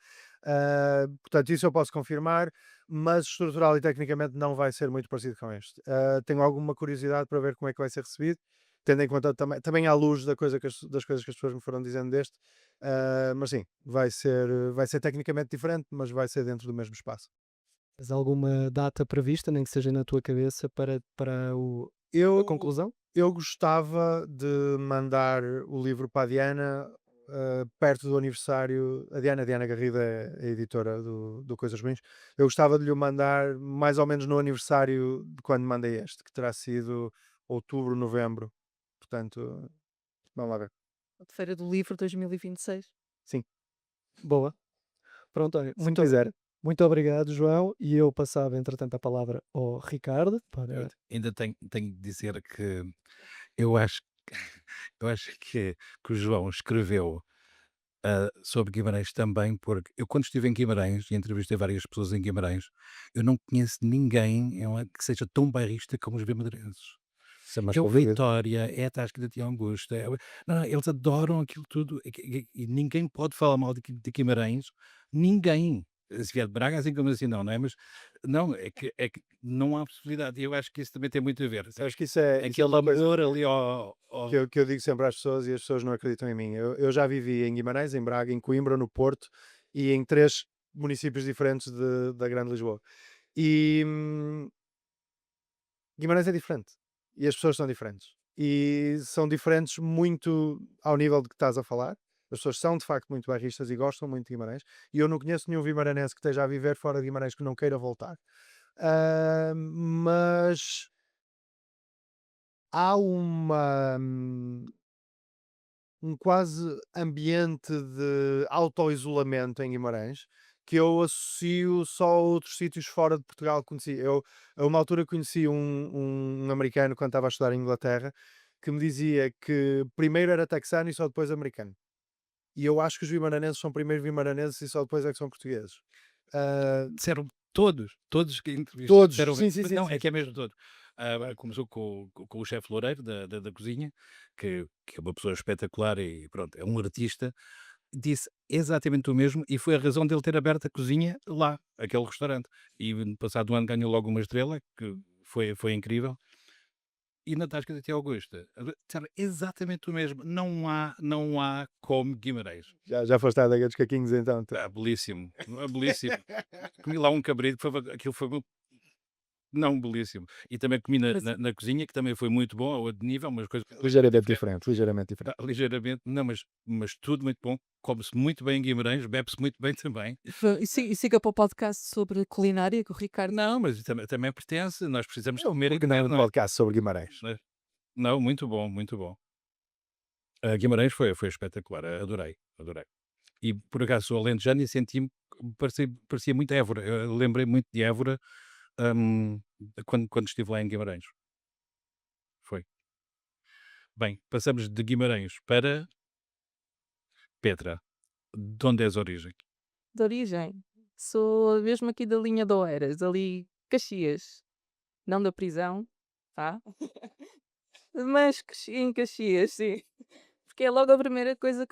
Speaker 2: Portanto, isso eu posso confirmar, mas estrutural e tecnicamente não vai ser muito parecido com este. Tenho alguma curiosidade para ver como é que vai ser recebido, tendo em conta também à luz das coisas que as pessoas me foram dizendo deste. Mas sim, vai ser tecnicamente diferente, mas vai ser dentro do mesmo espaço.
Speaker 4: Tens alguma data prevista, nem que seja na tua cabeça, para a
Speaker 2: Eu,
Speaker 4: conclusão?
Speaker 2: eu gostava de mandar o livro para a Diana perto do aniversário. A Diana Garrido é a editora do Coisas Ruins. Eu gostava de lhe o mandar mais ou menos no aniversário de quando mandei este, que terá sido outubro, novembro. Portanto, vamos lá ver.
Speaker 1: De Feira do Livro 2026.
Speaker 2: Sim,
Speaker 4: Boa. Pronto, olha,
Speaker 2: se me quiser.
Speaker 4: muito obrigado, João. E eu passava, entretanto, a palavra ao Ricardo para.
Speaker 3: Ainda tenho de dizer que eu acho, eu acho que o João escreveu sobre Guimarães também, porque eu quando estive em Guimarães e entrevistei várias pessoas em Guimarães, eu não conheço ninguém que seja tão bairrista como os madeirenses.
Speaker 2: Sem mais
Speaker 3: É o
Speaker 2: dúvida.
Speaker 3: Vitória, é a Tasca de Tião Augusto, não, eles adoram aquilo tudo e ninguém pode falar mal de Guimarães, ninguém. Se vier de Braga, assim como assim não, não é? Mas não, é que não há possibilidade. E eu acho que isso também tem muito a ver,
Speaker 2: Eu
Speaker 3: sabes?
Speaker 2: acho que isso é
Speaker 3: Aquele
Speaker 2: uma coisa
Speaker 3: amor ali
Speaker 2: que eu digo sempre às pessoas e as pessoas não acreditam em mim. Eu já vivi em Guimarães, em Braga, em Coimbra, no Porto e em 3 municípios diferentes da Grande Lisboa. E, Guimarães é diferente e as pessoas são diferentes. E são diferentes muito ao nível de que estás a falar. As pessoas são de facto muito bairristas e gostam muito de Guimarães. E eu não conheço nenhum vimaranense que esteja a viver fora de Guimarães que não queira voltar. Mas há um quase ambiente de auto-isolamento em Guimarães que eu associo só a outros sítios fora de Portugal que conheci. Eu, a uma altura, conheci um americano quando estava a estudar em Inglaterra que me dizia que primeiro era texano e só depois americano. E eu acho que os vimaranenses são primeiro vimaranenses e só depois é que são portugueses. Ah,
Speaker 3: disseram todos que entrevistaram
Speaker 2: todos,
Speaker 3: disseram
Speaker 2: sim, sim, sim,
Speaker 3: não,
Speaker 2: sim.
Speaker 3: é que é mesmo todos. Começou com o chefe Loureiro da cozinha, que é uma pessoa espetacular e pronto, é um artista, disse exatamente o mesmo e foi a razão dele ter aberto a cozinha lá, aquele restaurante. E no passado ano ganhou logo uma estrela, que foi incrível. E na Tasca da Tia Augusta, disseram exatamente o mesmo, não há como Guimarães.
Speaker 2: Já foste à adega dos caquinhos então?
Speaker 3: Belíssimo, belíssimo. Comi lá um cabrito, aquilo foi não, belíssimo. E também comi na
Speaker 1: Mas
Speaker 3: na na cozinha, que também foi muito bom, a outro nível, umas coisas
Speaker 2: Ligeiramente
Speaker 3: diferentes.
Speaker 2: diferente, ligeiramente diferente.
Speaker 3: Ligeiramente, não, mas tudo muito bom. Come-se muito bem em Guimarães, bebe-se muito bem também.
Speaker 1: e siga para o podcast sobre culinária com o Ricardo.
Speaker 3: Não, mas também pertence, nós precisamos de
Speaker 2: Eu,
Speaker 3: comer em
Speaker 2: porque não é
Speaker 3: casa,
Speaker 2: um
Speaker 3: não é?
Speaker 2: podcast sobre Guimarães?
Speaker 3: Né? Não, muito bom, muito bom. Guimarães foi espetacular, adorei, adorei. E por acaso sou alentejano e senti-me, parecia muito Évora, eu lembrei muito de Évora, hum, quando estive lá em Guimarães, foi. Bem, passamos de Guimarães para Petra. De onde és origem?
Speaker 5: De origem, sou mesmo aqui da linha de Oeiras, ali Caxias, não da prisão, tá? Mas cresci em Caxias, sim. Porque é logo a primeira coisa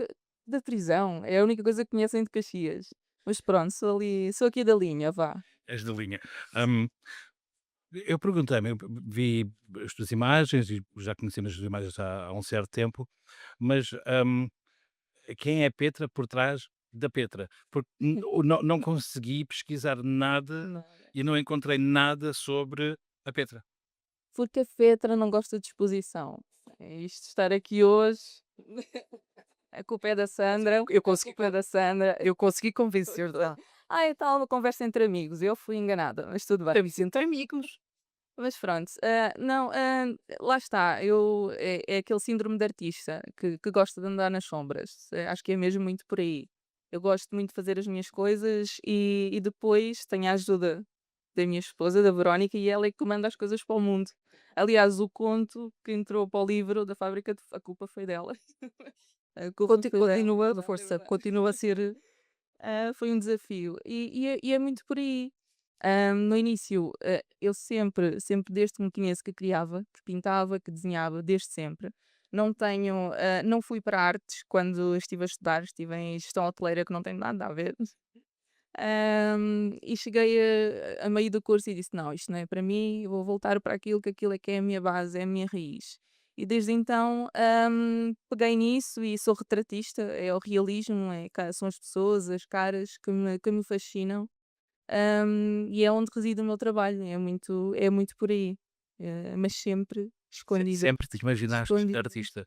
Speaker 5: da prisão, é a única coisa que conhecem de Caxias. Mas pronto, sou aqui da linha, vá.
Speaker 3: És da linha. Hum, eu perguntei-me, eu vi as tuas imagens e já conhecemos as imagens há um certo tempo, mas quem é Petra por trás da Petra? Porque não consegui pesquisar nada
Speaker 5: Nada.
Speaker 3: e não encontrei nada sobre a Petra.
Speaker 5: Porque a Petra não gosta de exposição. É isto estar aqui hoje. A culpa é da Sandra.
Speaker 1: Eu
Speaker 5: A
Speaker 1: consegui,
Speaker 5: culpa é da Sandra.
Speaker 1: eu consegui convencer dela.
Speaker 5: Ah, é tal uma conversa entre amigos. Eu fui enganada, mas tudo bem.
Speaker 1: Estamos entre amigos.
Speaker 5: Mas pronto, não, lá está, é aquele síndrome de artista que gosta de andar nas sombras. Acho que é mesmo muito por aí. Eu gosto muito de fazer as minhas coisas e depois tenho a ajuda da minha esposa, da Verónica, e ela é que comanda as coisas para o mundo. Aliás, o conto que entrou para o livro da fábrica, a culpa foi dela. A culpa foi dela.
Speaker 1: Continua,
Speaker 5: Não,
Speaker 1: a
Speaker 5: é
Speaker 1: força
Speaker 5: verdade.
Speaker 1: continua a ser.
Speaker 5: Foi um desafio e é muito por aí. No início, eu sempre desde que me conheço que criava, que pintava, que desenhava, desde sempre. Não fui para artes quando estive a estudar, estive em gestão hoteleira que não tem nada a ver. E cheguei a meio do curso e disse: Não, isto não é para mim, eu vou voltar para aquilo que aquilo é que é a minha base, é a minha raiz. E desde então peguei nisso e sou retratista, é o realismo, são as pessoas, as caras que me fascinam. E é onde reside o meu trabalho, é muito por aí. Mas sempre escondida,
Speaker 3: Sempre te imaginaste
Speaker 5: escondida,
Speaker 3: artista.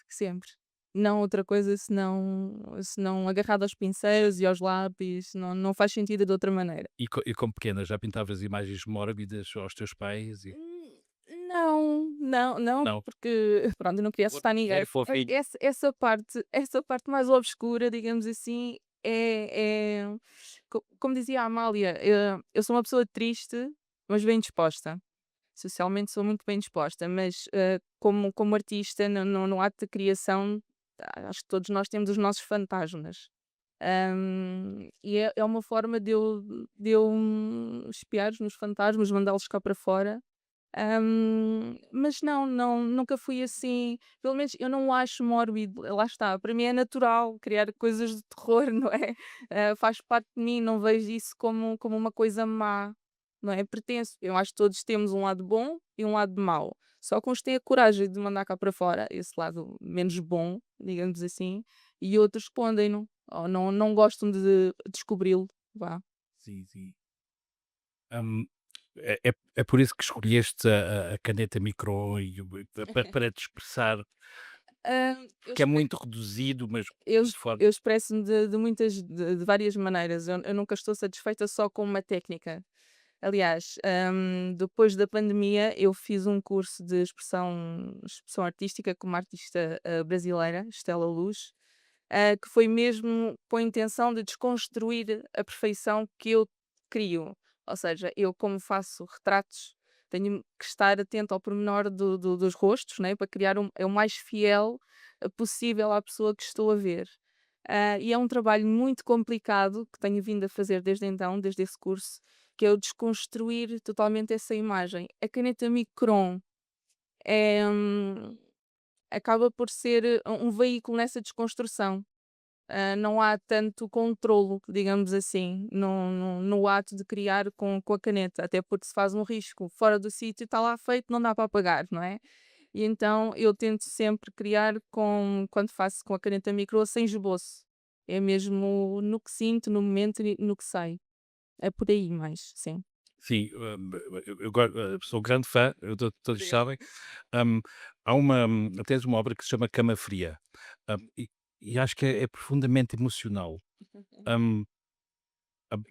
Speaker 5: sempre. Não outra coisa senão agarrado aos pincéis e aos lápis, não faz sentido de outra maneira.
Speaker 3: E como pequena já pintavas imagens mórbidas aos teus pais?
Speaker 5: Não, não, não,
Speaker 3: Não,
Speaker 5: porque pronto, eu não queria assustar ninguém.
Speaker 3: zero fofinho.
Speaker 5: Essa parte mais obscura, digamos assim, como dizia a Amália, eu sou uma pessoa triste, mas bem disposta. Socialmente sou muito bem disposta, mas como artista, no ato de criação, acho que todos nós temos os nossos fantasmas. E é uma forma de eu espiar os meus fantasmas, mandá-los cá para fora Mas não, nunca fui assim. Pelo menos eu não o acho mórbido. Lá está, para mim é natural criar coisas de terror, não é? Faz parte de mim, não vejo isso como uma coisa má, não é? Pertence. Eu acho que todos temos um lado bom e um lado mau. Só que uns têm a coragem de mandar cá para fora esse lado menos bom, digamos assim, e outros escondem-no, ou não gostam de descobri-lo. Vá.
Speaker 3: Sim, sim. Hum, é por isso que escolheste a caneta micro e para te expressar,
Speaker 5: Ah, eu
Speaker 3: porque é muito reduzido, mas
Speaker 5: Eu
Speaker 3: de forma.
Speaker 5: eu expresso-me de várias maneiras, eu nunca estou satisfeita só com uma técnica. Aliás, depois da pandemia eu fiz um curso de expressão artística com uma artista, brasileira, Estela Luz, que foi mesmo com a intenção de desconstruir a perfeição que eu crio. Ou seja, eu como faço retratos, tenho que estar atento ao pormenor dos rostos, né, para criar é o mais fiel, possível à pessoa que estou a ver. E é um trabalho muito complicado que tenho vindo a fazer desde então, desde esse curso, que é o desconstruir totalmente essa imagem. A caneta Micron é, acaba por ser um veículo nessa desconstrução. Não há tanto controlo, digamos assim, no ato de criar com a caneta, até porque se faz um risco fora do sítio, está lá feito, não dá para apagar, não é? E então eu tento sempre criar quando faço com a caneta micro, sem esboço. É mesmo no que sinto, no momento e no que sai. É por aí mais, sim.
Speaker 3: Sim, sou grande fã, todos
Speaker 5: Obrigada.
Speaker 3: sabem. Hum, tens uma obra que se chama Cama Fria, e acho que é profundamente emocional. Hum,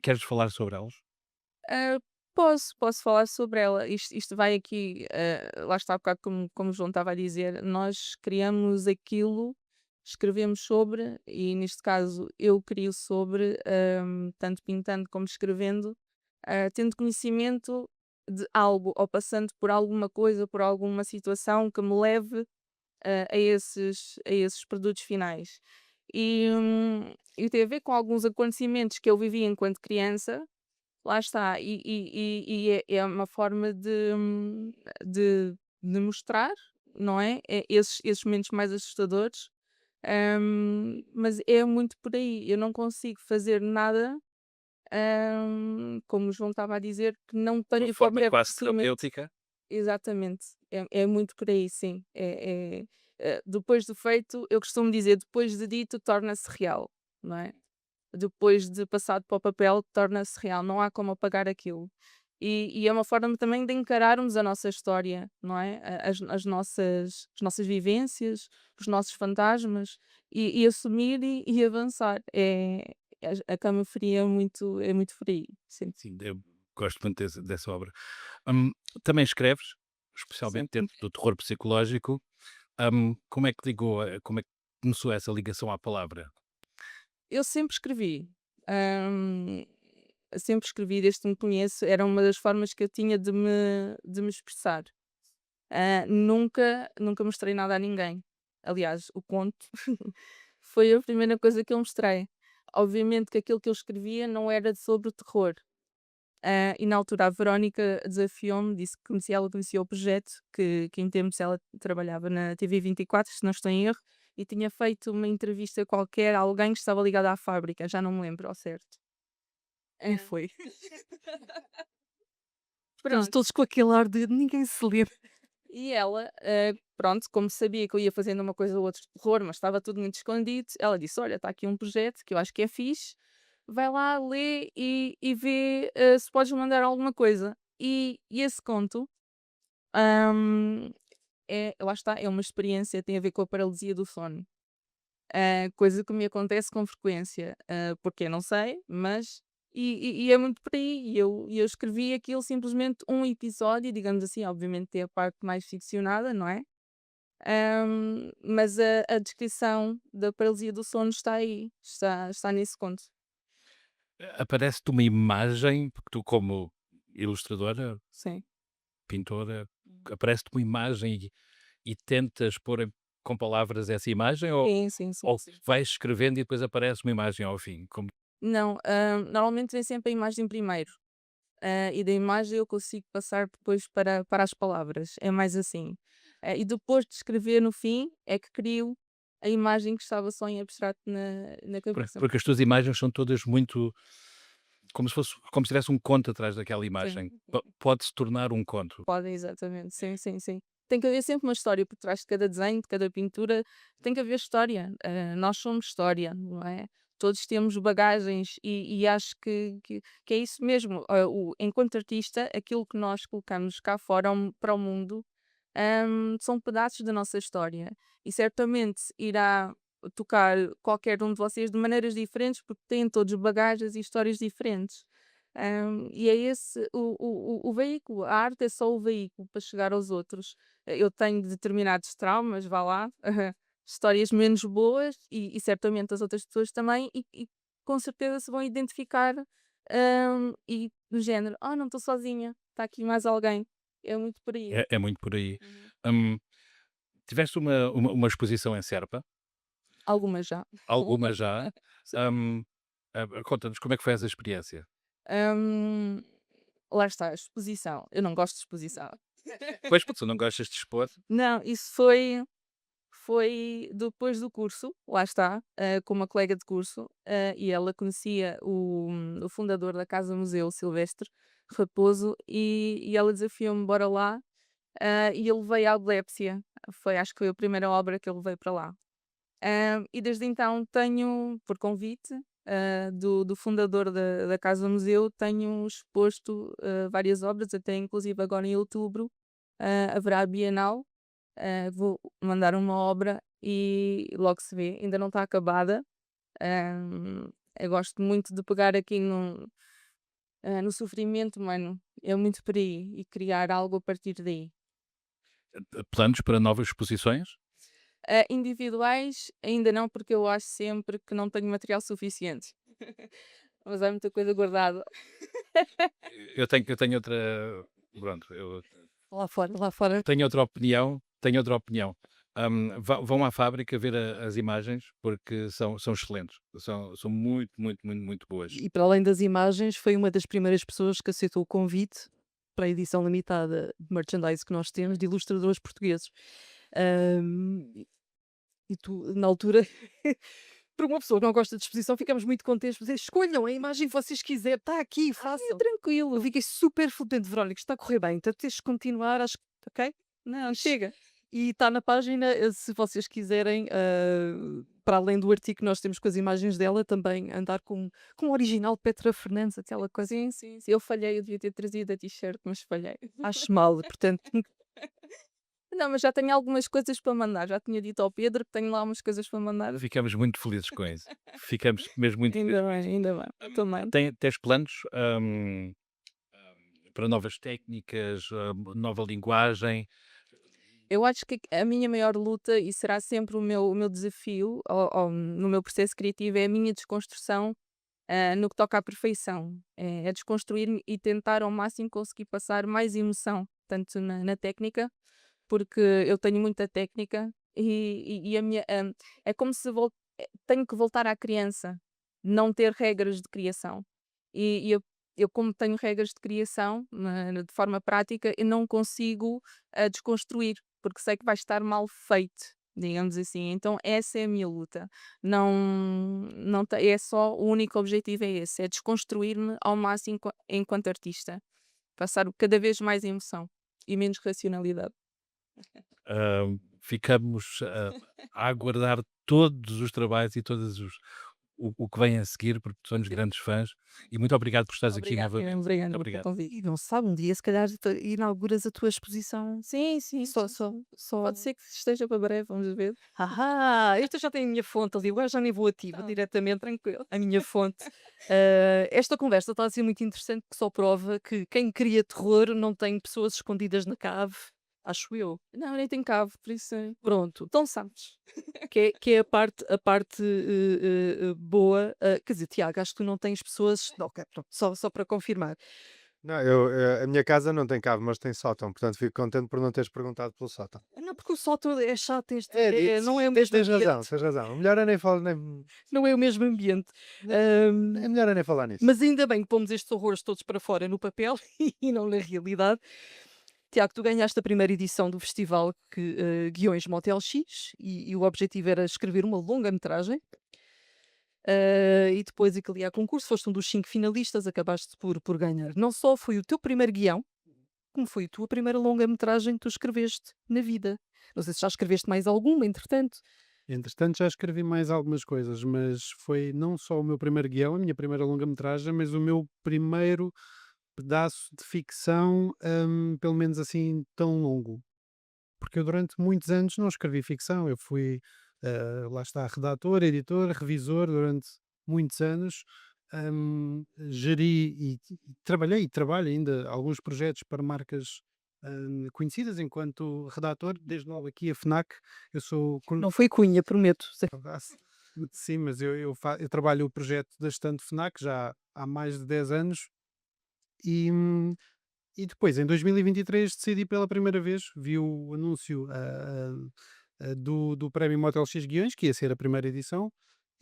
Speaker 3: queres falar sobre elas?
Speaker 5: Ah, posso falar sobre ela. Isto vai aqui, lá está há bocado como o João estava a dizer, nós criamos aquilo, escrevemos sobre, e neste caso eu crio sobre, tanto pintando como escrevendo, tendo conhecimento de algo ou passando por alguma coisa, por alguma situação que me leve, a esses produtos finais. E tem a ver com alguns acontecimentos que eu vivi enquanto criança. Lá está, e é uma forma de mostrar, não é? Esses momentos mais assustadores, mas é muito por aí. Eu não consigo fazer nada, como o João estava a dizer, que não
Speaker 3: De uma
Speaker 5: tenha
Speaker 3: forma
Speaker 5: qualquer
Speaker 3: quase
Speaker 5: procedimento.
Speaker 3: terapêutica?
Speaker 5: Exatamente, é muito por aí, sim. Depois do feito, eu costumo dizer, depois de dito, torna-se real, não é? Depois de passado para o papel, torna-se real, não há como apagar aquilo. E é uma forma também de encararmos a nossa história, não é? As nossas vivências, os nossos fantasmas, e assumir e avançar. A Cama Fria é muito por aí, sim.
Speaker 3: Sim, eu gosto muito dessa obra. Hum, também escreves,
Speaker 5: Sim.
Speaker 3: especialmente dentro do terror psicológico. Como é que como é que começou essa ligação à palavra?
Speaker 5: Eu sempre escrevi. hum, Sempre escrevi desde que me conheço, era uma das formas que eu tinha de me expressar. Nunca mostrei nada a ninguém. Aliás, o conto foi a primeira coisa que eu mostrei. Obviamente que aquilo que eu escrevia não era sobre o terror. E na altura a Verónica desafiou-me, disse que ela conhecia o projeto, que em tempos ela trabalhava na TV 24, se não estou em erro, e tinha feito uma entrevista qualquer a alguém que estava ligado à fábrica, já não me lembro ao certo.
Speaker 1: E foi. Estamos
Speaker 5: Pronto.
Speaker 1: todos com aquele ar de ninguém se lembra.
Speaker 5: E ela, pronto, como sabia que eu ia fazendo uma coisa ou outra de terror, mas estava tudo muito escondido, ela disse: Olha, está aqui um projeto que eu acho que é fixe, vai lá, lê e vê se podes mandar alguma coisa. E esse conto, hum, lá está, é uma experiência, tem a ver com a paralisia do sono. Coisa que me acontece com frequência. Porque não sei, mas. E é muito por aí. E eu escrevi aquilo simplesmente um episódio, digamos assim, obviamente tem a parte mais ficcionada, não é? Mas a descrição da paralisia do sono está aí, está nesse conto.
Speaker 3: Aparece-te uma imagem, porque tu como ilustradora,
Speaker 5: Sim.
Speaker 3: pintora, aparece-te uma imagem e tentas pôr com palavras essa imagem
Speaker 5: Sim, sim, sim,
Speaker 3: ou
Speaker 5: sim.
Speaker 3: vais escrevendo e depois aparece uma imagem ao fim?
Speaker 5: Não, normalmente vem sempre a imagem primeiro. e da imagem eu consigo passar depois para as palavras. É mais assim. E depois de escrever no fim, é que crio a imagem que estava só em abstrato na cabeça.
Speaker 3: Porque as tuas imagens são todas muito como se tivesse um conto atrás daquela imagem.
Speaker 5: Sim.
Speaker 3: Pode-se tornar um conto.
Speaker 5: Podem, exatamente. Sim, sim, sim. Tem que haver sempre uma história por trás de cada desenho, de cada pintura. Tem que haver história. Nós somos história, não é? Todos temos bagagens e acho que é isso mesmo. Enquanto artista, aquilo que nós colocamos cá fora para o mundo, são pedaços da nossa história. E certamente irá tocar qualquer um de vocês de maneiras diferentes, porque têm todos bagagens e histórias diferentes. E é esse o veículo. A arte é só o veículo para chegar aos outros. Eu tenho determinados traumas, vá lá, histórias menos boas e certamente as outras pessoas também, e com certeza se vão identificar, e do género: "Oh, não estou sozinha, está aqui mais alguém." É muito por aí.
Speaker 3: É muito por aí.
Speaker 5: Uhum.
Speaker 3: Hum, tiveste uma exposição em Serpa,
Speaker 5: Algumas já.
Speaker 3: alguma já.
Speaker 5: Sim.
Speaker 3: Hum, conta-nos como é que foi essa experiência?
Speaker 5: Hum, Lá está, a exposição. Eu não gosto de exposição.
Speaker 3: Pois, porque tu não gostas de expor.
Speaker 5: Não, isso foi depois do curso, lá está, com uma colega de curso, e ela conhecia o fundador da Casa Museu, Silvestre Raposo, e ela desafiou-me: "Bora lá", e ele veio à Abdépsia. Acho que foi a primeira obra que ele veio para lá. E desde então tenho, por convite, do fundador da Casa Museu, tenho exposto, várias obras, até inclusive agora em outubro, haverá a Bienal. Vou mandar uma obra e logo se vê, ainda não está acabada. Eu gosto muito de pegar aqui no sofrimento humano, é muito por aí, e criar algo a partir daí.
Speaker 3: Planos para novas exposições?
Speaker 5: Individuais, ainda não, porque eu acho sempre que não tenho material suficiente. Mas há muita coisa guardada.
Speaker 3: Eu tenho outra. Pronto, eu
Speaker 1: Lá fora.
Speaker 3: tenho outra opinião. Vão à fábrica ver as imagens porque são excelentes. São muito, muito, muito, muito boas.
Speaker 1: E para além das imagens, foi uma das primeiras pessoas que aceitou o convite para a edição limitada de merchandise que nós temos de ilustradores portugueses. Ahm, e tu, na altura, para uma pessoa que não gosta de exposição, ficamos muito contentes por dizer: escolham a imagem que vocês quiserem, está aqui,
Speaker 5: É
Speaker 1: façam.
Speaker 5: tranquilo.
Speaker 1: Eu fiquei super contente, Verónica, está a correr bem, então tens de continuar, acho que, ok?
Speaker 5: Não, chega.
Speaker 1: E está na página, se vocês quiserem, para além do artigo que nós temos com as imagens dela, também andar com o original de Petra Fernandes, aquela coisa.
Speaker 5: Sim, sim, sim. Eu falhei, eu devia ter trazido a t-shirt, mas falhei.
Speaker 1: Acho mal, portanto,
Speaker 5: Não, mas já tenho algumas coisas para mandar. Já tinha dito ao Pedro que tenho lá umas coisas para mandar.
Speaker 3: Ficamos muito felizes com isso. Ficamos mesmo muito felizes.
Speaker 5: Ainda bem. Também.
Speaker 3: Tens planos para novas técnicas, nova linguagem?
Speaker 5: Eu acho que a minha maior luta, e será sempre o meu desafio no meu processo criativo, é a minha desconstrução, no que toca à perfeição. É desconstruir-me e tentar ao máximo conseguir passar mais emoção, tanto na técnica, porque eu tenho muita técnica e a minha, é como se tenho que voltar à criança, não ter regras de criação. E eu, como tenho regras de criação de forma prática, eu não consigo desconstruir, porque sei que vai estar mal feito, digamos assim. Então essa é a minha luta. Não, não é só, o único objetivo é esse, é desconstruir-me ao máximo enquanto artista. Passar cada vez mais emoção e menos racionalidade.
Speaker 3: Ficamos a aguardar todos os trabalhos e o que vem a seguir, porque somos grandes fãs. E muito obrigado por estares aqui novamente.
Speaker 5: Obrigada pelo
Speaker 3: Obrigado.
Speaker 5: convite.
Speaker 1: e não se sabe, um dia se calhar inauguras a tua exposição.
Speaker 5: Sim, sim,
Speaker 1: Só,
Speaker 5: sim,
Speaker 1: só,
Speaker 5: sim.
Speaker 1: só.
Speaker 5: Pode ser que esteja para breve, vamos ver.
Speaker 1: Esta já tem a minha fonte ali, agora já nem vou ativa,
Speaker 5: Tá.
Speaker 1: diretamente
Speaker 5: Tranquilo.
Speaker 1: a minha fonte. Esta conversa está a ser muito interessante, que só prova que quem cria terror não tem pessoas escondidas na cave, acho eu.
Speaker 5: Não, nem tem cabo, por isso
Speaker 1: Pronto,
Speaker 5: então sabes.
Speaker 1: que é a parte boa. Quer dizer, Tiago, acho que tu não tens pessoas. Ok, pronto, só para confirmar.
Speaker 2: Não, a minha casa não tem cabo, mas tem sótão, portanto fico contente por não teres perguntado pelo sótão.
Speaker 1: Não, porque o sótão é chato, não é o
Speaker 2: Tens,
Speaker 1: mesmo
Speaker 2: tens razão,
Speaker 1: ambiente.
Speaker 2: tens razão. Melhor é nem falar, nem,
Speaker 1: Não é o mesmo ambiente.
Speaker 2: é melhor é nem falar nisso.
Speaker 1: Mas ainda bem que pomos estes horrores todos para fora no papel e não na realidade. Tiago, tu ganhaste a primeira edição do festival Guiões Motel X e o objetivo era escrever uma longa-metragem. E depois aquilo ia a concurso, foste um dos 5 finalistas, acabaste por ganhar. Não só foi o teu primeiro guião, como foi a tua primeira longa-metragem que tu escreveste na vida. Não sei se já escreveste mais alguma, entretanto.
Speaker 6: Entretanto, já escrevi mais algumas coisas, mas foi não só o meu primeiro guião, a minha primeira longa-metragem, mas o meu primeiro pedaço de ficção, pelo menos assim, tão longo. Porque eu durante muitos anos não escrevi ficção, eu fui, lá está, redator, editor, revisor durante muitos anos, geri e trabalhei e trabalho ainda alguns projetos para marcas conhecidas enquanto redator, desde logo aqui a FNAC, eu sou
Speaker 1: Não foi cunha, prometo.
Speaker 6: sim, mas eu trabalho o projeto da estante FNAC já há mais de 10 anos e, e depois, em 2023, decidi pela primeira vez, vi o anúncio do Prémio Motel X Guiões, que ia ser a primeira edição,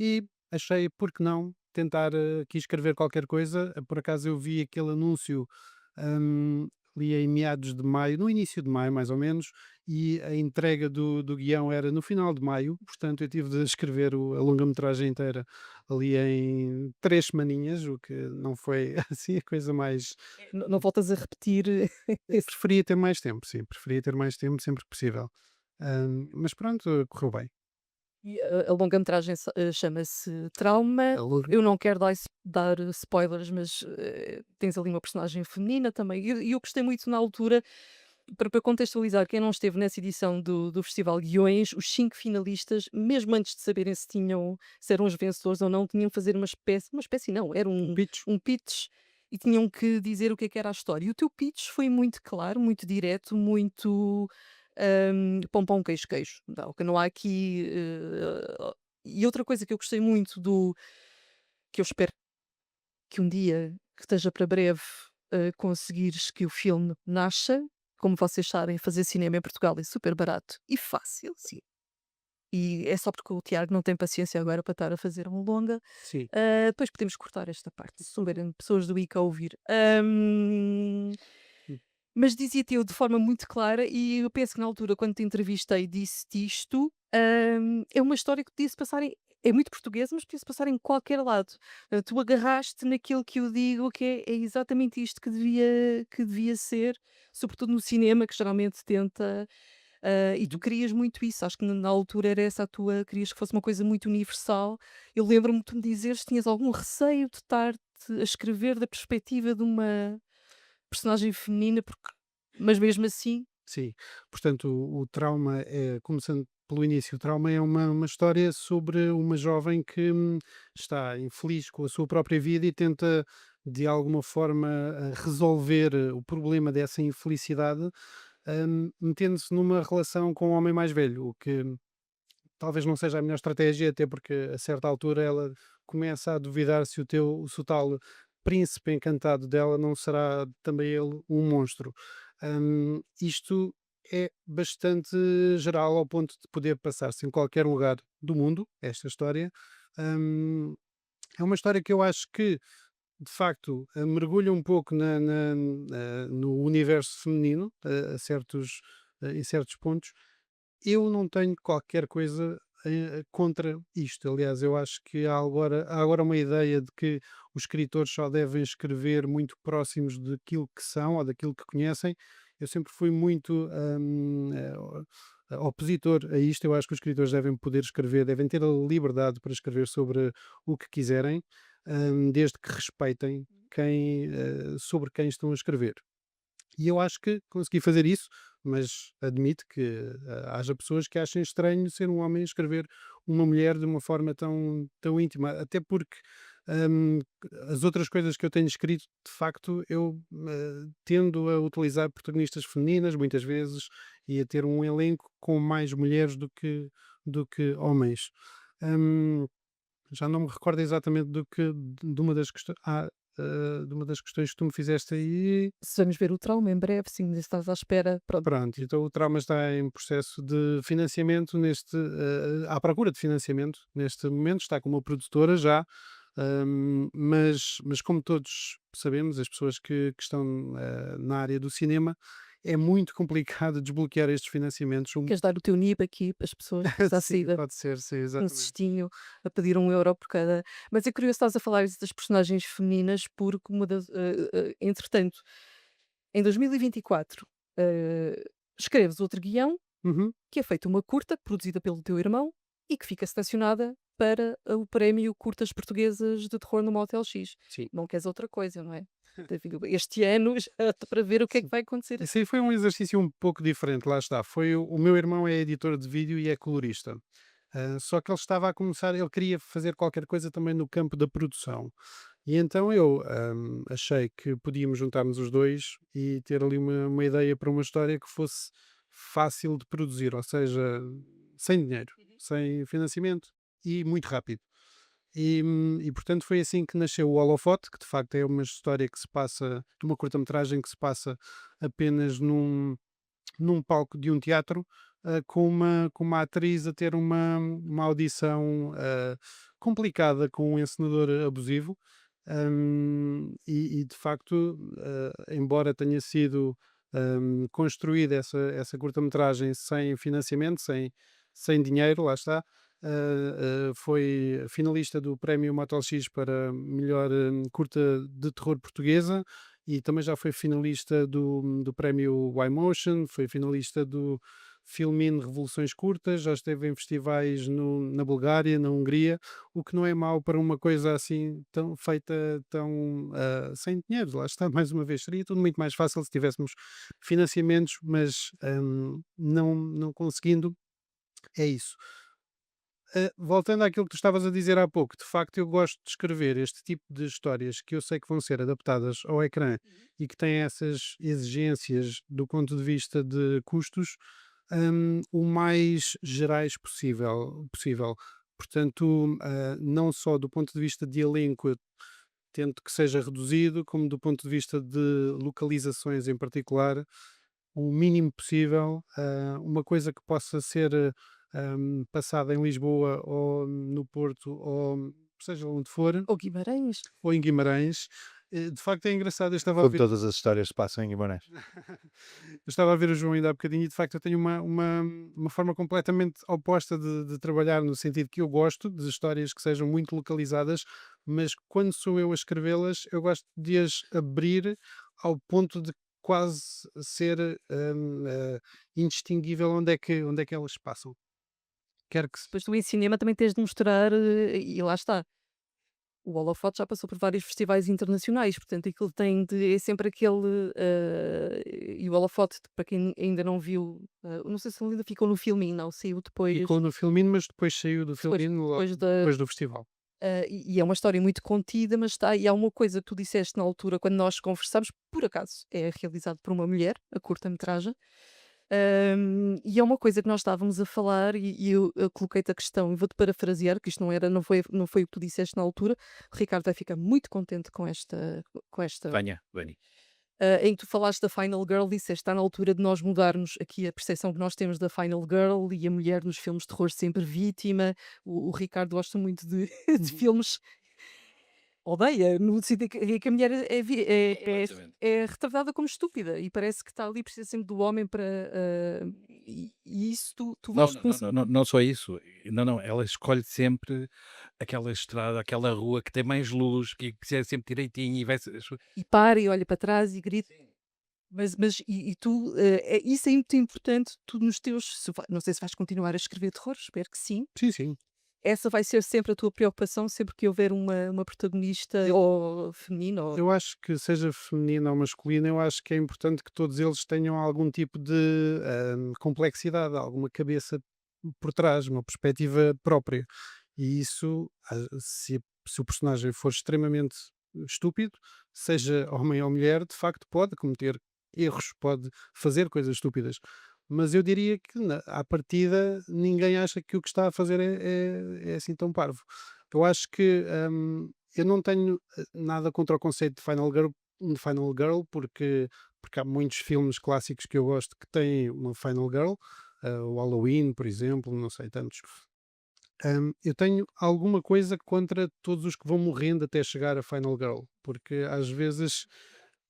Speaker 6: e achei, por que não, tentar aqui escrever qualquer coisa. Por acaso eu vi aquele anúncio hum, ali em meados de maio, no início de maio mais ou menos, e a entrega do guião era no final de maio, portanto eu tive de escrever a longa-metragem inteira ali em 3 semaninhas, o que não foi assim a coisa mais.
Speaker 1: Não voltas a repetir esse.
Speaker 6: Preferia ter mais tempo, sim, preferia ter mais tempo sempre que possível. Mas pronto, correu bem.
Speaker 1: E a longa-metragem chama-se Trauma.
Speaker 6: A longa-
Speaker 1: Eu não quero dar spoilers, mas tens ali uma personagem feminina também. E eu gostei muito na altura, para contextualizar quem não esteve nessa edição do Festival Guiões, os 5 finalistas, mesmo antes de saberem se eram os vencedores ou não, tinham que fazer uma espécie não, era
Speaker 6: Pitch.
Speaker 1: um pitch e tinham que dizer o que é que era a história. E o teu pitch foi muito claro, muito direto, muito pão, pão, queijo, queijo. Não, que não há aqui. E outra coisa que eu gostei muito que eu espero que um dia, que esteja para breve, conseguires que o filme nasça. Como vocês sabem, fazer cinema em Portugal é super barato e fácil. Sim. E é só porque o Tiago não tem paciência agora para estar a fazer um longa.
Speaker 6: Sim.
Speaker 1: Depois podemos cortar esta parte, se souberem pessoas do ICA a ouvir. Mas dizia-te eu de forma muito clara, e eu penso que na altura, quando te entrevistei, disse-te isto. É uma história que podia se passar é muito portuguesa, mas podia se passar em qualquer lado. Tu agarraste naquilo que eu digo, que é exatamente isto que devia ser, sobretudo no cinema, que geralmente tenta. E tu querias muito isso, acho que na altura era essa a tua, querias que fosse uma coisa muito universal. Eu lembro-me de tu me dizeres se tinhas algum receio de estar a escrever da perspectiva de uma personagem feminina, mas mesmo assim.
Speaker 6: Sim, portanto, o trauma é, começando pelo início, o trauma é uma história sobre uma jovem que está infeliz com a sua própria vida e tenta, de alguma forma, resolver o problema dessa infelicidade, metendo-se numa relação com um homem mais velho, o que talvez não seja a melhor estratégia, até porque a certa altura ela começa a duvidar se o tal príncipe encantado dela não será também ele um monstro. Isto é bastante geral ao ponto de poder passar-se em qualquer lugar do mundo, esta história. Hum, É uma história que eu acho que, de facto, mergulha um pouco no universo feminino, em certos pontos. Eu não tenho qualquer coisa contra isto. Aliás, eu acho que há agora uma ideia de que os escritores só devem escrever muito próximos daquilo que são ou daquilo que conhecem. Eu sempre fui muito opositor a isto. Eu acho que os escritores devem poder escrever, devem ter a liberdade para escrever sobre o que quiserem, desde que respeitem sobre quem estão a escrever. E eu acho que consegui fazer isso, mas admito que haja pessoas que achem estranho ser um homem a escrever uma mulher de uma forma tão íntima, até porque hum, as outras coisas que eu tenho escrito, de facto, eu tendo a utilizar protagonistas femininas muitas vezes e a ter um elenco com mais mulheres do que homens. Hum, Já não me recordo exatamente de uma das questões. de uma das questões que tu me fizeste aí.
Speaker 1: Se vamos ver o trauma em breve, sim, se estás à espera, pronto.
Speaker 6: Pronto, então o Trauma está em processo de financiamento à procura de financiamento neste momento, está com uma produtora já, mas como todos sabemos, as pessoas que estão na área do cinema, é muito complicado desbloquear estes financiamentos.
Speaker 1: Queres dar o teu NIB aqui para as pessoas da
Speaker 6: Sim,
Speaker 1: SIDA?
Speaker 6: pode ser, sim,
Speaker 1: Um
Speaker 6: exatamente.
Speaker 1: cestinho a pedir 1 euro por cada. Mas é curioso estás a falar isso das personagens femininas, porque entretanto, em 2024, eh, escreves outro guião,
Speaker 6: Uhum.
Speaker 1: que é feito uma curta, produzida pelo teu irmão, e que fica selecionada para o prémio Curtas Portuguesas de Terror no Motel X.
Speaker 6: Sim.
Speaker 1: Não queres outra coisa, não é? Este ano, já está para ver o que é que
Speaker 6: Sim.
Speaker 1: vai acontecer.
Speaker 6: Esse aí foi um exercício um pouco diferente, lá está. O meu irmão é editor de vídeo e é colorista. Só que ele estava a começar, ele queria fazer qualquer coisa também no campo da produção. E então eu achei que podíamos juntar-nos os dois e ter ali uma ideia para uma história que fosse fácil de produzir, ou seja, sem dinheiro, sem financiamento e muito rápido. E portanto foi assim que nasceu o Holofote, que de facto é uma história que se passa, de uma curta-metragem que se passa apenas num palco de um teatro, com uma atriz a ter uma audição complicada com um encenador abusivo. E de facto, embora tenha sido construída essa curta-metragem sem financiamento, sem dinheiro, lá está. Foi finalista do Prémio Motel X para melhor curta de terror portuguesa e também já foi finalista do Prémio Y-Motion, foi finalista do Filmin Revoluções Curtas, já esteve em festivais na Bulgária, na Hungria, o que não é mau para uma coisa assim tão feita, tão sem dinheiro. Lá está, mais uma vez, seria tudo muito mais fácil se tivéssemos financiamentos, mas não conseguindo, é isso. Voltando àquilo que tu estavas a dizer há pouco, de facto eu gosto de escrever este tipo de histórias que eu sei que vão ser adaptadas ao ecrã e que têm essas exigências do ponto de vista de custos, o mais gerais possível. Portanto, não só do ponto de vista de elenco, eu tento que seja reduzido, como do ponto de vista de localizações em particular, o mínimo possível, uma coisa que possa ser passada em Lisboa ou no Porto ou seja onde for,
Speaker 1: Ou Guimarães.
Speaker 6: ou em Guimarães. De facto é engraçado, eu estava a
Speaker 2: Como
Speaker 6: ver,
Speaker 2: todas as histórias se passam em Guimarães.
Speaker 6: eu estava a ver o João ainda há bocadinho e de facto eu tenho uma forma completamente oposta de trabalhar, no sentido que eu gosto de histórias que sejam muito localizadas, mas quando sou eu a escrevê-las, eu gosto de as abrir ao ponto de quase ser indistinguível onde é que elas se passam. Quero que se.
Speaker 1: Depois tu em cinema também tens de mostrar, e lá está. O Holofote já passou por vários festivais internacionais, portanto aquilo é sempre aquele. E o Holofote, para quem ainda não viu, não sei se ele ainda ficou no filminho, não, saiu depois,
Speaker 6: Ficou no Filmin, mas depois saiu do
Speaker 1: depois,
Speaker 6: Filmin logo
Speaker 1: depois da.
Speaker 6: depois do festival.
Speaker 1: E é uma história muito contida, mas está. E há uma coisa que tu disseste na altura, quando nós conversamos, por acaso, é realizado por uma mulher, a curta-metragem. E é uma coisa que nós estávamos a falar e eu coloquei-te a questão, e vou-te parafrasear, que isto não foi o que tu disseste na altura. O Ricardo vai ficar muito contente com esta,
Speaker 3: Venha, venha.
Speaker 1: em que tu falaste da Final Girl, disseste está na altura de nós mudarmos aqui a percepção que nós temos da Final Girl e a mulher nos filmes de terror sempre vítima. O Ricardo gosta muito de, de filmes. Odeia, no sentido que a mulher
Speaker 3: Completamente.
Speaker 1: é retardada como estúpida e parece que está ali, precisa sempre do homem para. E isso tu
Speaker 3: Não,
Speaker 1: vais
Speaker 3: não, não, não, não só isso. Não, não, ela escolhe sempre aquela estrada, aquela rua que tem mais luz, que é sempre direitinho e vai.
Speaker 1: e para e olha para trás e grita. Mas tu, isso é muito importante, tu nos teus. Não sei se vais continuar a escrever terror, espero que sim.
Speaker 6: Sim, sim.
Speaker 1: Essa vai ser sempre a tua preocupação, sempre que houver uma protagonista ou feminina ou.
Speaker 6: Eu acho que seja feminina ou masculina, eu acho que é importante que todos eles tenham algum tipo de complexidade, alguma cabeça por trás, uma perspectiva própria. E isso, se o personagem for extremamente estúpido, seja homem ou mulher, de facto pode cometer erros, pode fazer coisas estúpidas. Mas eu diria que, à partida, ninguém acha que o que está a fazer é assim tão parvo. Eu acho que eu não tenho nada contra o conceito de Final Girl, porque há muitos filmes clássicos que eu gosto que têm uma Final Girl, o Halloween, por exemplo, não sei, tantos. Eu tenho alguma coisa contra todos os que vão morrendo até chegar a Final Girl, porque às vezes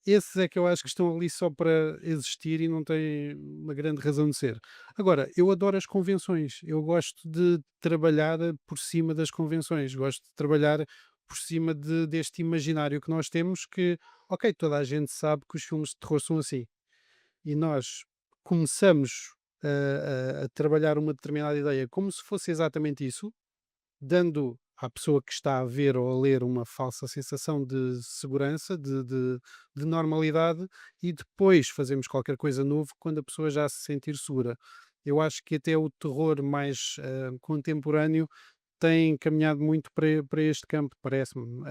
Speaker 6: esses é que eu acho que estão ali só para existir e não têm uma grande razão de ser. Agora, eu adoro as convenções, eu gosto de trabalhar por cima das convenções, gosto de trabalhar por cima deste imaginário que nós temos que, ok, toda a gente sabe que os filmes de terror são assim. E nós começamos a trabalhar uma determinada ideia como se fosse exatamente isso, dando à pessoa que está a ver ou a ler uma falsa sensação de segurança, de normalidade, e depois fazemos qualquer coisa novo quando a pessoa já se sentir segura. Eu acho que até o terror mais contemporâneo tem caminhado muito para este campo, parece-me.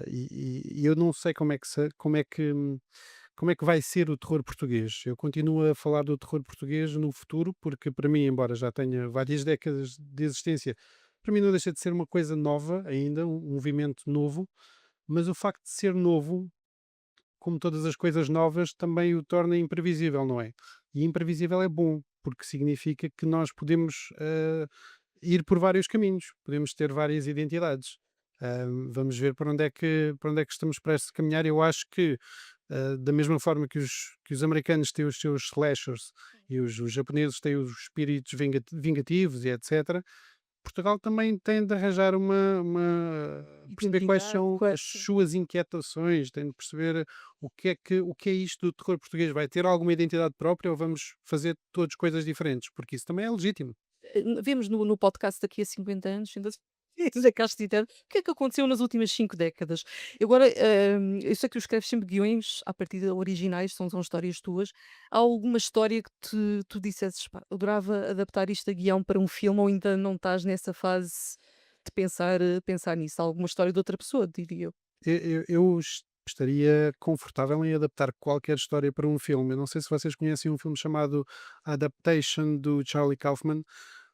Speaker 6: E eu não sei como é que vai ser o terror português. Eu continuo a falar do terror português no futuro, porque para mim, embora já tenha várias décadas de existência, para mim não deixa de ser uma coisa nova ainda, um movimento novo, mas o facto de ser novo, como todas as coisas novas, também o torna imprevisível, não é? E imprevisível é bom, porque significa que nós podemos ir por vários caminhos, podemos ter várias identidades. Vamos ver para onde é que estamos prestes a caminhar. Eu acho que, da mesma forma que os americanos têm os seus slashers e os japoneses têm os espíritos vingativos e etc., Portugal também tem de arranjar perceber quais
Speaker 1: Identidade,
Speaker 6: são as
Speaker 1: quase.
Speaker 6: suas inquietações, tem de perceber o que é isto do terror português. Vai ter alguma identidade própria ou vamos fazer todas coisas diferentes? Porque isso também é legítimo.
Speaker 1: Vemos no podcast daqui a 50 anos, ainda ainda cá estiver, o que é que aconteceu nas últimas 5 décadas? Eu agora, eu sei que tu escreves sempre guiões, à partida originais, são histórias tuas. Há alguma história que tu dissesses: "Pá, adorava adaptar isto a guião para um filme", ou ainda não estás nessa fase de pensar nisso? Há alguma história de outra pessoa, diria eu.
Speaker 6: Eu estaria confortável em adaptar qualquer história para um filme. Eu não sei se vocês conhecem um filme chamado Adaptation, do Charlie Kaufman,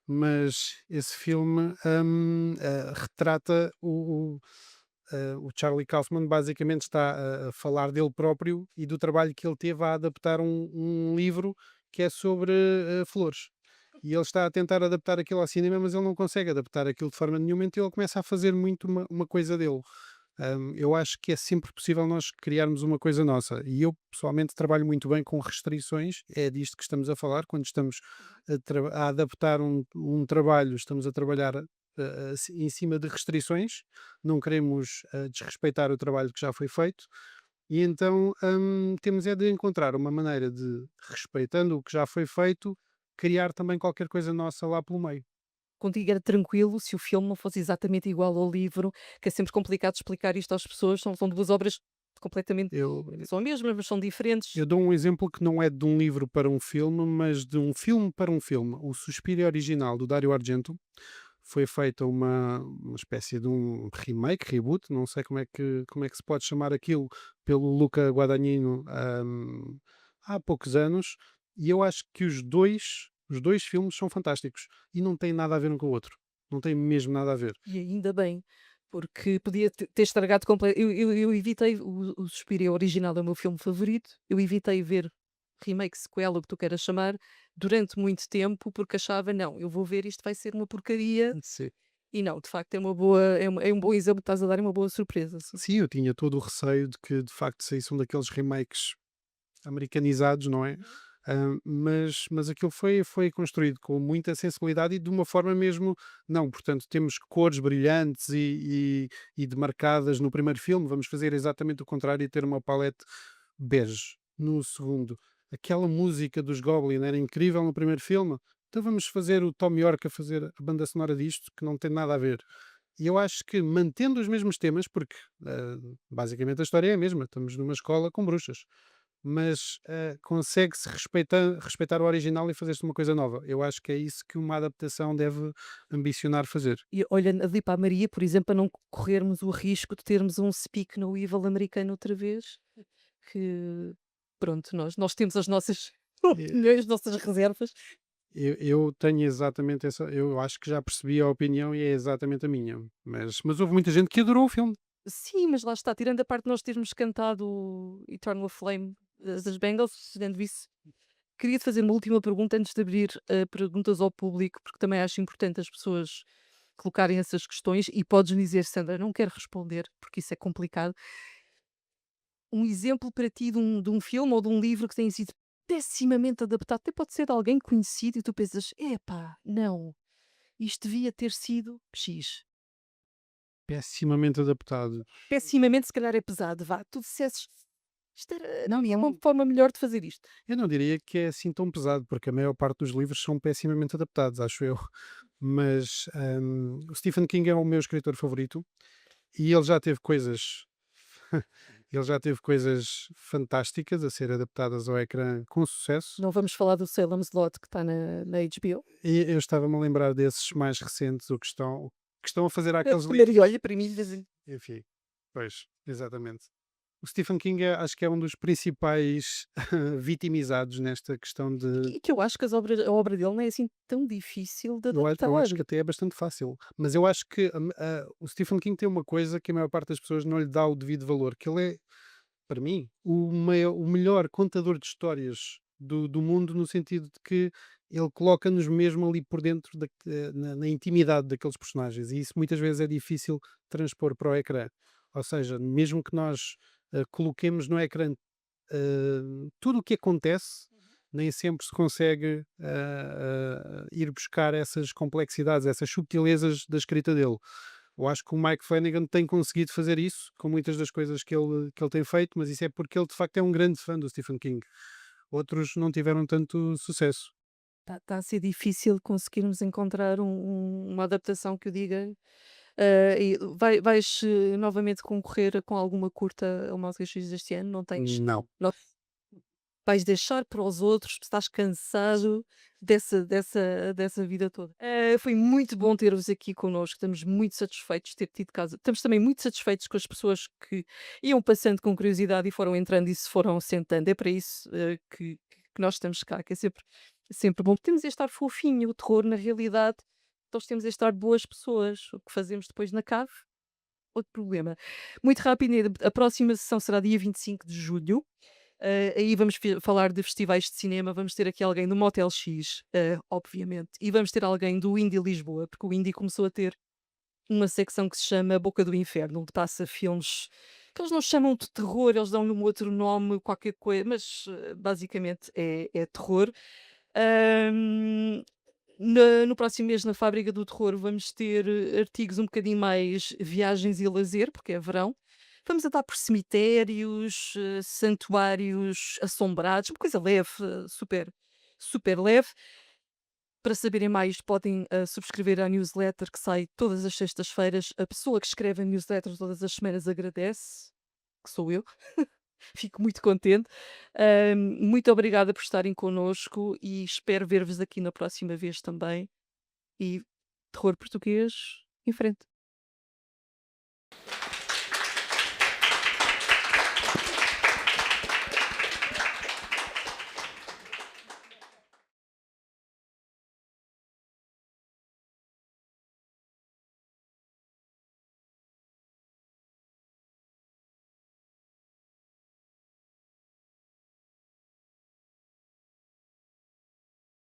Speaker 6: mas esse filme retrata o Charlie Kaufman. Basicamente está a falar dele próprio e do trabalho que ele teve a adaptar um livro que é sobre flores. E ele está a tentar adaptar aquilo ao cinema, mas ele não consegue adaptar aquilo de forma nenhuma, então ele começa a fazer muito uma coisa dele. Eu acho que é sempre possível nós criarmos uma coisa nossa. E eu, pessoalmente, trabalho muito bem com restrições. É disto que estamos a falar. Quando estamos a adaptar um trabalho, estamos a trabalhar em cima de restrições. Não queremos desrespeitar o trabalho que já foi feito. E então temos é de encontrar uma maneira de, respeitando o que já foi feito, criar também qualquer coisa nossa lá pelo meio.
Speaker 1: Contigo era tranquilo se o filme não fosse exatamente igual ao livro, que é sempre complicado explicar isto às pessoas, são 2 obras completamente,
Speaker 6: Eu,
Speaker 1: são as mesmas, mas são diferentes.
Speaker 6: Eu dou um exemplo que não é de um livro para um filme, mas de um filme para um filme. O Suspiria original do Dario Argento foi feita uma espécie de um remake, reboot, não sei como é que se pode chamar aquilo, pelo Luca Guadagnino, há poucos anos, e eu acho que os dois filmes são fantásticos e não têm nada a ver um com o outro. Não têm mesmo nada a ver.
Speaker 1: E ainda bem, porque podia ter estragado completo. Eu evitei, o Suspiria original é o meu filme favorito, eu evitei ver remake, sequela, o que tu queiras chamar, durante muito tempo, porque achava: "Não, eu vou ver, isto vai ser uma porcaria",
Speaker 6: Sim.
Speaker 1: e não, de facto é um bom exemplo que estás a dar, é uma boa surpresa, sim.
Speaker 6: Sim, eu tinha todo o receio de que de facto saísse um daqueles remakes americanizados, não é? Mas aquilo foi construído com muita sensibilidade e de uma forma mesmo. Não, portanto, temos cores brilhantes e demarcadas no primeiro filme, vamos fazer exatamente o contrário e ter uma palete bege no segundo. Aquela música dos Goblin era incrível no primeiro filme, então vamos fazer o Tom York a fazer a banda sonora disto, que não tem nada a ver. E eu acho que mantendo os mesmos temas, porque basicamente a história é a mesma, estamos numa escola com bruxas, mas consegue-se respeitar o original e fazer-se uma coisa nova. Eu acho que é isso que uma adaptação deve ambicionar fazer.
Speaker 1: E olhando ali para a Maria, por exemplo, para não corrermos o risco de termos um Speak No Evil americano outra vez, que pronto, nós temos as nossas
Speaker 6: E,
Speaker 1: opiniões, as nossas reservas.
Speaker 6: Eu tenho exatamente essa. Eu acho que já percebi a opinião e é exatamente a minha. Mas houve muita gente que adorou o filme.
Speaker 1: Sim, mas lá está, tirando a parte de nós termos cantado o Eternal Flame das Bengals, tirando isso, queria-te fazer uma última pergunta antes de abrir perguntas ao público, porque também acho importante as pessoas colocarem essas questões e podes dizer, Sandra, não quero responder, porque isso é complicado. Um exemplo para ti de um filme ou de um livro que tenha sido pessimamente adaptado, até pode ser de alguém conhecido e tu pensas, epá, não, isto devia ter sido X.
Speaker 6: Pessimamente adaptado.
Speaker 1: Pessimamente, se calhar é pesado, vá, tu dissesses, isto era
Speaker 6: Não,
Speaker 1: uma forma melhor de fazer isto.
Speaker 6: eu não diria que é assim tão pesado, porque a maior parte dos livros são pessimamente adaptados, acho eu. Mas o Stephen King é o meu escritor favorito e ele já teve coisas. Ele já teve coisas fantásticas a ser adaptadas ao ecrã com sucesso.
Speaker 1: Não vamos falar do Salem's Lot que está na HBO.
Speaker 6: E eu estava-me a lembrar desses mais recentes, o que estão a fazer àqueles
Speaker 1: Primeiro, e
Speaker 6: livros.
Speaker 1: olha, para mim,
Speaker 6: Enfim, pois, exatamente. O Stephen King acho que é um dos principais vitimizados nesta questão de.
Speaker 1: e que eu acho que a obra dele não é assim tão difícil de
Speaker 6: Eu
Speaker 1: adaptar.
Speaker 6: acho que até é bastante fácil, mas eu acho que o Stephen King tem uma coisa que a maior parte das pessoas não lhe dá o devido valor, que ele é, para mim, o melhor contador de histórias do mundo, no sentido de que ele coloca-nos mesmo ali por dentro, na intimidade daqueles personagens, e isso muitas vezes é difícil transpor para o ecrã. Ou seja, mesmo que nós coloquemos no ecrã tudo o que acontece, nem sempre se consegue ir buscar essas complexidades, essas subtilezas da escrita dele. Eu acho que o Mike Flanagan tem conseguido fazer isso com muitas das coisas que ele tem feito, mas isso é porque ele de facto é um grande fã do Stephen King. Outros não tiveram tanto sucesso.
Speaker 1: Está a ser difícil conseguirmos encontrar uma adaptação que o diga. E vais novamente concorrer com alguma curta ao Mosca X deste ano? Não tens?
Speaker 6: Não.
Speaker 1: Não. Vais deixar para os outros, estás cansado dessa vida toda. Foi muito bom ter-vos aqui connosco, estamos muito satisfeitos de ter tido casa. Estamos também muito satisfeitos com as pessoas que iam passando com curiosidade e foram entrando e se foram sentando. É para isso que nós estamos cá, que é sempre bom. Temos este ar fofinho, o terror, na realidade, nós temos este ar de boas pessoas. O que fazemos depois na cave, outro problema. Muito rápido, a próxima sessão será dia 25 de julho. Aí vamos falar de festivais de cinema, vamos ter aqui alguém do Motel X, obviamente, e vamos ter alguém do Indie Lisboa, porque o Indie começou a ter uma secção que se chama Boca do Inferno, onde passa filmes que eles não chamam de terror, eles dão-lhe um outro nome, qualquer coisa, mas basicamente é terror. Ahm, no próximo mês, na Fábrica do Terror, vamos ter artigos um bocadinho mais viagens e lazer, porque é verão. Vamos andar por cemitérios, santuários assombrados, uma coisa leve, super, super leve. Para saberem mais, podem subscrever a newsletter que sai todas as sextas-feiras. A pessoa que escreve a newsletter todas as semanas agradece, que sou eu. Fico muito contente. Muito obrigada por estarem connosco e espero ver-vos aqui na próxima vez também. E terror português em frente.